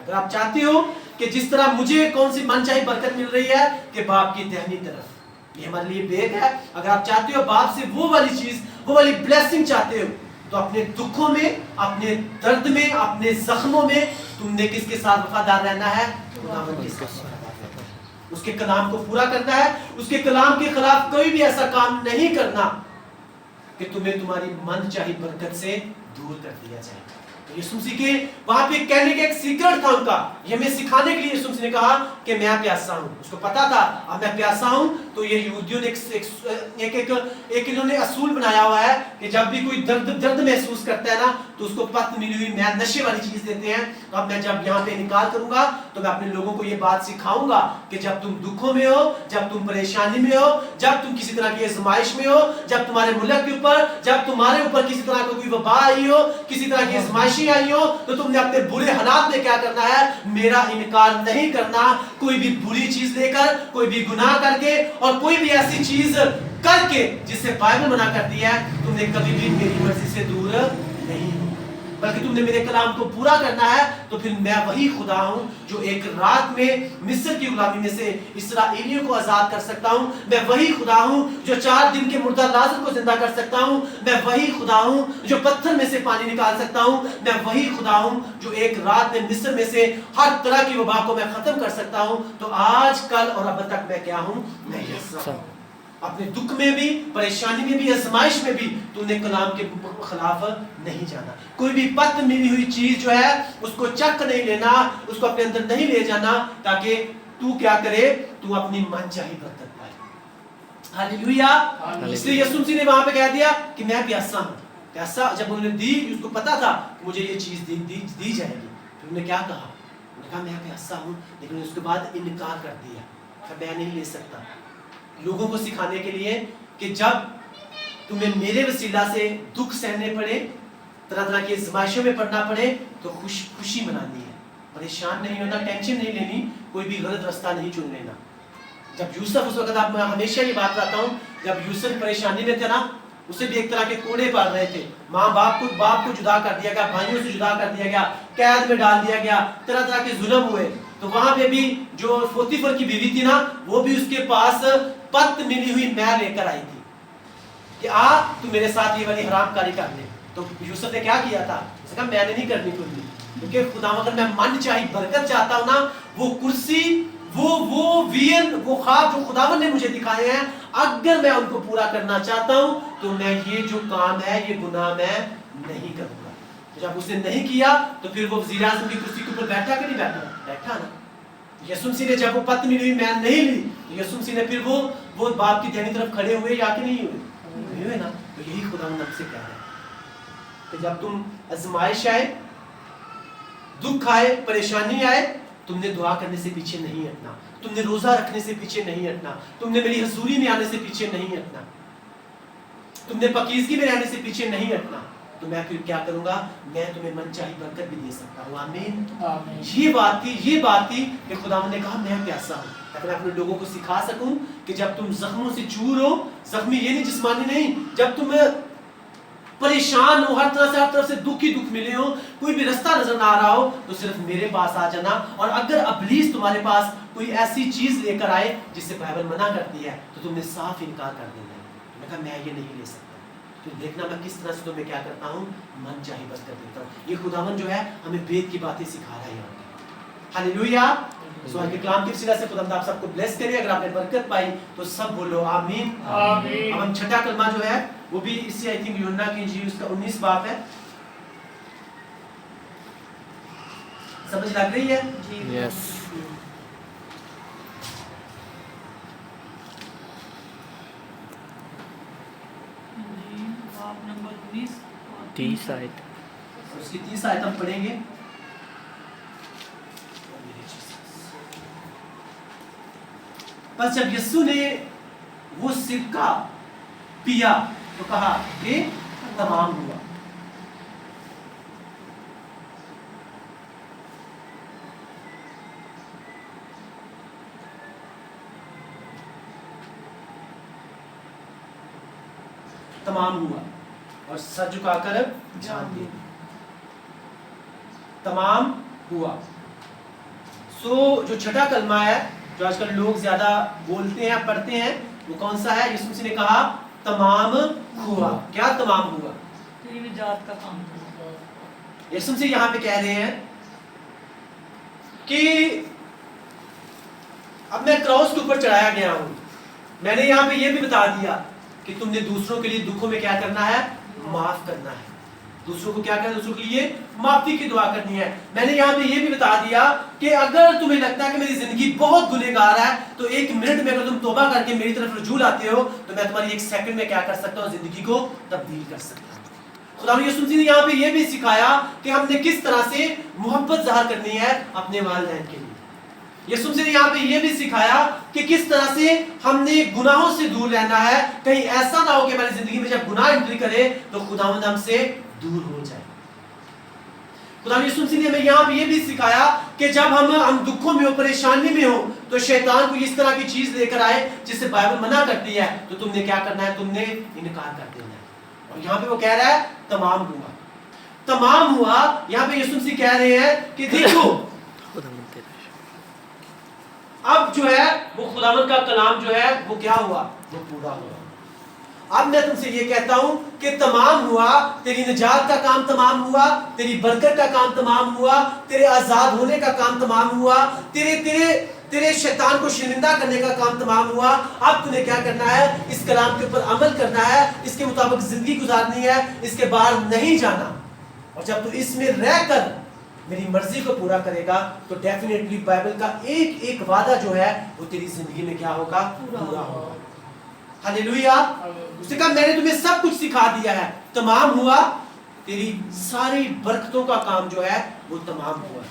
اگر آپ چاہتے ہو کہ جس طرح مجھے کون سی من چاہی برکت مل رہی ہے کہ باپ کی دہنی طرف, یہ ہمارے لیے بیگ ہے. اگر آپ چاہتے ہو باپ سے وہ والی چیز, وہ والی بلیسنگ چاہتے ہو, تو اپنے دکھوں میں, اپنے درد میں, اپنے زخموں میں تم نے کس کے ساتھ وفادار رہنا ہے, خداوند کے ساتھ وفادار رہنا ہے. اس کے کلام کو پورا کرنا ہے, اس کے کلام کے خلاف کوئی بھی ایسا کام نہیں کرنا کہ تمہیں تمہاری من چاہی برکت سے دور کر دیا جائے. یسوع مسیح کے وہاں پہ کہنے کا ایک سیکرٹ تھا ان کا, یہ ہمیں سکھانے کے لیے یسوع مسیح نے کہا کہ میں پیاسا ہوں. اس کو پتا تھا اب میں پیاسا ہوں, تو یہ یہودیوں نے ایک انہوں نے اصول بنایا ہوا ہے کہ جب بھی کوئی درد محسوس کرتا ہے نا تو اس کو پت ملی ہوئی میں نشے والی چیز دیتے ہیں. تو اب میں جب یہاں پہ انکار کروں گا تو میں اپنے لوگوں کو یہ بات سکھاؤں گا کہ جب تم دکھوں میں ہو, جب تم پریشانی میں ہو, جب تم کسی طرح کی آزمائش میں ہو, جب تمہارے ملک کے اوپر, جب تمہارے اوپر کسی طرح کا کوئی وبا آئی ہو, کسی طرح کی آزمائشیں آئی ہو, تو تم نے اپنے برے حالات میں کیا کرنا ہے, میرا انکار نہیں کرنا. کوئی بھی بری چیز لے کر, کوئی بھی گناہ کر کے, اور کوئی بھی ایسی چیز کر کے جس سے بائبل منع کرتی ہے, تم نے کبھی بھی میری مرضی سے دور نہیں ہو, بلکہ تم نے میرے کلام کو پورا کرنا ہے. تو پھر میں وہی خدا ہوں جو ایک رات میں مصر کی غلامی میں سے اسرائیلیوں کو آزاد کر سکتا ہوں. میں وہی خدا ہوں جو 4 دن کے مردہ لازر کو زندہ کر سکتا ہوں. میں وہی خدا ہوں جو پتھر میں سے پانی نکال سکتا ہوں. میں وہی خدا ہوں جو ایک رات میں مصر میں سے ہر طرح کی وبا کو میں ختم کر سکتا ہوں. تو آج کل اور اب تک میں کیا ہوں, میں یسوع ہوں. اپنے دکھ میں بھی, پریشانی میں بھی, آزمائش میں بھی تو نے کلام کے خلاف نہیں جانا. کوئی بھی پت ملی ہوئی چیز جو ہے اس کو چک نہیں لینا, اس کو اپنے اندر نہیں لے جانا, تاکہ تو کیا کرے, تو اپنی من چاہی برکت پائے. ہاللیلویا. اس لیے یسوع مسیح نے وہاں پہ کہہ دیا کہ میں پیاسا ہوں. ऐसा जब उन्होंने दी, उसको पता था कि मुझे ये चीज़ दी जाएगी, फिर उन्होंने क्या कहा? उन्होंने कहा मैं प्यासा हूँ, लेकिन उसके बाद इनकार कर दिया कि मैं नहीं ले सकता। लोगों को सिखाने के लिए कि जब तुम्हें मेरे वसीला से दुख सहने पड़े, तरह तरह की आज़माइशों में पड़ना पड़े, तो खुशी मनानी है, परेशान नहीं होना, टेंशन नहीं लेनी, कोई भी गलत रास्ता नहीं चुन लेना। जब यूसुफ उस वक्त, आप हमेशा ये बात बताता हूँ, जब यूसुफ परेशानी में थे ना, उसे भी एक तरह के कोड़े पड़ रहे थे, माँ बाप को जुदा कर दिया गया, भाइयों से जुदा कर दिया गया, कैद में डाल दिया गया, तरह तरह के जुल्म हुए। तो वहां पे भी जो पोतीफर की बीवी थी ना, वो भी उसके पास पत मिली हुई मैल लेकर आई थी कि आ तू मेरे साथ ये वाली हरामकारी कर ले। तो यूसुफ ने क्या किया था? उसने कहा मैंने नहीं करनी कुछ भी, क्योंकि खुदा अगर मैं मन चाही बरकत चाहता हूँ ना, वो कुर्सी, वो विजन, वो ख्वाब जो खुदावन ने मुझे दिखाए हैं, अगर मैं उनको पूरा करना चाहता हूँ तो मैं ये जो काम है, ये गुनाह मैं नहीं करूंगा। तो जब उसने नहीं किया तो फिर वो वज़ीर आज़म की कुर्सी के ऊपर बैठा कि नहीं बैठा? बैठा ना। यीशु मसीह ने जब वो पत्नी मिली हुई मैल नहीं ली, तो यीशु मसीह ने फिर वो बाप की दाहिनी तरफ खड़े हुए या कि नहीं हुए? हुए ना। तो यही खुदावन हमसे कह रहा है कि जब तुम आजमाइश आए, दुख आए, परेशानी आए, तुमने दुआ करने से पीछे नहीं हटना, तुमने रोजा रखने से पीछे नहीं हटना, तुमने मेरी हजूरी में आने से पीछे नहीं हटना, तुमने पाकीज़गी में रहने से पीछे नहीं हटना, तो मैं फिर क्या करूंगा? मैं तुम्हें मनचाही बरकत भी दे सकता हूँ। आमीन। ये बात थी कि खुदावंद ने कहा मैं प्यासा हूँ, ताकि मैं अपने लोगों को सिखा सकूं कि जब तुम जख्मों से चूर हो, जख्मी ये नहीं जिस्मानी नहीं, जब तुम परेशान हो, हर तरफ से दुख ही दुख मिले हो, कोई भी रास्ता नजर ना आ रहा हो, तो सिर्फ मेरे पास आ जाना। और अगर अबलीस तुम्हारे पास कोई ऐसी चीज लेकर आए जिससे बाइबल मना करती है, तो तुमने साफ इनकार कर देना है। मैंने कहा मैं ये नहीं ले सकता, तो देखना मैं किस तरह से तुम्हें क्या करता हूँ, मन चाही बस कर देता हूँ। ये खुदावन जो है हमें वेद की बातें सिखा रहा है यहाँ पे। हालेलुया। सो आज के कलाम की वसीला से खुदावंद आप सबको ब्लेस करे। अगर आपने बरकत पाई तो सब बोलो आमीन। आमीन। अब हम छठा कलमा जो है वो भी इससे आई थिंक यूहन्ना की इंजील उसका 19 बाब है। समझ लग रही है? यस। बाब नंबर 19 30 आयत। उसकी 30 आयत हम पढ़ेंगे। बस जब यीशु ने वो सिरका पिया तो कहा कि तमाम हुआ। तमाम हुआ और सर झुकाकर जान दे, तमाम हुआ। सो जो छठा कलमा है जो आजकल लोग ज्यादा बोलते हैं, पढ़ते हैं, वो कौन सा है? यीशु मसीह ने कहा तमाम हुआ। क्या तमाम हुआ? तेरी निजात का काम। यीशु मसीह यहाँ पे कह रहे हैं कि अब मैं क्रॉस के ऊपर चढ़ाया गया हूं। मैंने यहाँ पे ये भी बता दिया कि तुमने दूसरों के लिए दुखों में क्या करना है? माफ करना है। दूसरों को क्या करना है? दूसरों के लिए माफी की दुआ करनी है। मैंने यहाँ पे ये भी बता दिया कि अगर तुम्हें लगता है कि मेरी जिंदगी बहुत गुनहगार है, तो एक मिनट में अगर तुम तौबा करके मेरी तरफ रुजू लाते हो, तो मैं तुम्हारी एक सेकंड में क्या कर सकता हूँ? जिंदगी को तब्दील कर सकता हूँ। खुदा यीशु मसीह ने यहाँ पे ये भी सिखाया कि हमने किस तरह से मोहब्बत ज़ाहिर करनी है अपने वालिदैन के लिए। यीशु मसीह ने यहाँ पे ये भी सिखाया कि किस तरह से हमने गुनाहों से दूर रहना है। कहीं ऐसा ना हो कि हमारी जिंदगी में जब गुनाह एंट्री करे तो खुदावंद हमसे दूर हो जाए। खुदा यीशु मसीह ने हमें यहाँ पे ये भी सिखाया कि जब हम दुखों में हो, परेशानी में हो, तो शैतान को इस तरह की चीज लेकर आए जिससे बाइबल मना करती है, तो तुमने क्या करना है? तुमने इनकार कर देना है। और यहाँ पे वो कह रहा है तमाम हुआ। तमाम हुआ यहाँ पे यीशु मसीह कह रहे हैं कि देखो अब जो है वो खुदावंद का कलाम जो है वो क्या हुआ? वो पूरा हुआ। अब मैं तुमसे ये कहता हूं कि तमाम हुआ। तेरी निजात का काम तमाम हुआ, तेरी बरकत का काम तमाम हुआ, तेरे आजाद होने का काम तमाम हुआ, तेरे शैतान को शर्मिंदा करने का काम तमाम हुआ। अब तूने क्या करना है? इस कलाम के ऊपर अमल करना है, इसके मुताबिक जिंदगी गुजारनी है, इसके बाहर नहीं जाना। और जब तू इसमें रहकर मेरी मर्जी को पूरा करेगा तो डेफिनेटली बाइबल का एक एक वादा जो है वो तेरी जिंदगी में क्या होगा? पूरा होगा। हालेलुया। उसने कहा मैंने तुम्हें सब कुछ सिखा दिया है, तमाम हुआ, तेरी सारी बरकतों का काम जो है वो तमाम हुआ।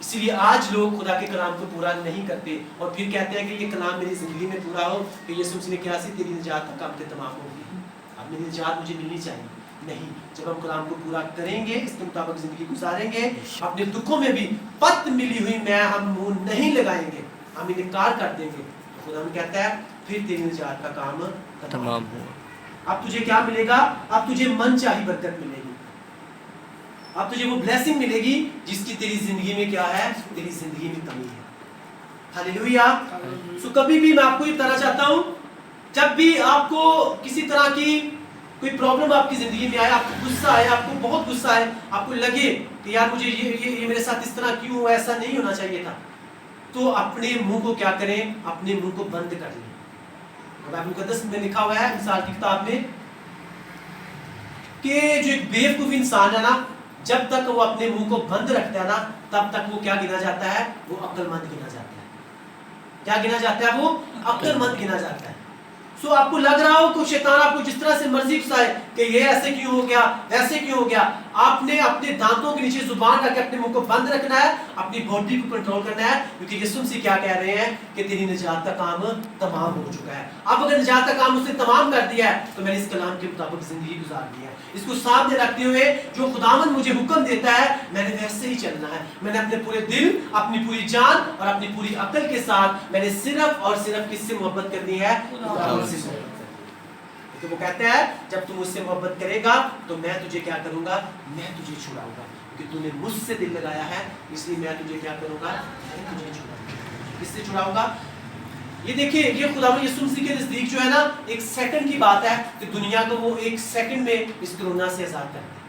इसलिए आज लोग खुदा के कलाम को पूरा नहीं करते और फिर कहते हैं कि ये कलाम मेरी जिंदगी में पूरा हो, कि यीशु मसीह ने कहा सी तेरी निजात का काम तमाम होगी, अब मेरी निजात मुझे मिलनी चाहिए। नहीं, जब हम कलाम को पूरा करेंगे, इसके मुताबिक जिंदगी गुजारेंगे, अपने दुखों में भी पत मिली हुई मैं हम मुंह नहीं लगाएंगे, हम इनकार कर देंगे, तो खुदा हमें कहता है फिर तेरी निजात का काम तमाम हुआ। अब तुझे क्या मिलेगा? अब तुझे मन चाही बरकत मिलेगी, अब तुझे वो ब्लेसिंग मिलेगी जिसकी तेरी जिंदगी में क्या है, तेरी जिंदगी में कमी है। हालेलुया। सो कभी भी मैं आपको ये बताना चाहता हूँ, जब भी आपको किसी तरह की कोई प्रॉब्लम आपकी जिंदगी में आए, आपको गुस्सा आए, आपको बहुत गुस्सा आए, आपको लगे कि यार मुझे ये मेरे साथ इस तरह क्यों हुआ, ऐसा नहीं होना चाहिए था, तो अपने मुंह को क्या करें, अपने मुंह को बंद कर लें। बाइबल मुकद्दस में लिखा हुआ है मिसाल की किताब में कि जो एक बेवकूफ इंसान है ना, जब तक वो अपने मुंह को बंद रखता है ना, तब तक वो क्या गिना जाता है, वो अक्लमंद गिना जाता है। क्या गिना जाता है? वो अक्लमंद गिना जाता है। सो आपको लग रहा हो कि शैतान आपको जिस तरह से मर्जी उकसाए कि ये ऐसे क्यों हो गया, वैसे क्यों हो गया, आपने अपने दांतों के नीचे जुबान रख के अपने मुंह को बंद रखना है, अपनी बॉडी को कंट्रोल करना है, क्योंकि यीशु मसीह क्या कह रहे हैं कि तेरी निजात का काम तमाम हो चुका है। अब अगर निजात का काम उसने तमाम कर दिया है, तो मैंने इस कलाम के मुताबिक जिंदगी गुजार दी है। इसको सामने रखते हुए जो खुदावंद मुझे हुक्म देता है, मैंने वैसे ही चलना है। मैंने अपने पूरे दिल, अपनी पूरी जान और अपनी पूरी अकल के साथ मैंने सिर्फ और सिर्फ किससे मोहब्बत करनी है? खुदावंद से। तो वो कहता है जब तुम मुझसे मोहब्बत करेगा तो मैं तुझे क्या करूंगा, मैं तुझे छुड़ाऊंगा, क्योंकि तूने मुझसे दिल लगाया है, इसलिए मैं तुझे क्या करूंगा, मैं तुझे छुड़ाऊंगा। किससे छुड़ाऊंगा? ये देखिए, ये खुदावंद यीशु मसीह के नजदीक जो है ना, एक सेकंड की बात है कि दुनिया को वो एक सेकंड में इस कोरोना से आजाद कर दे।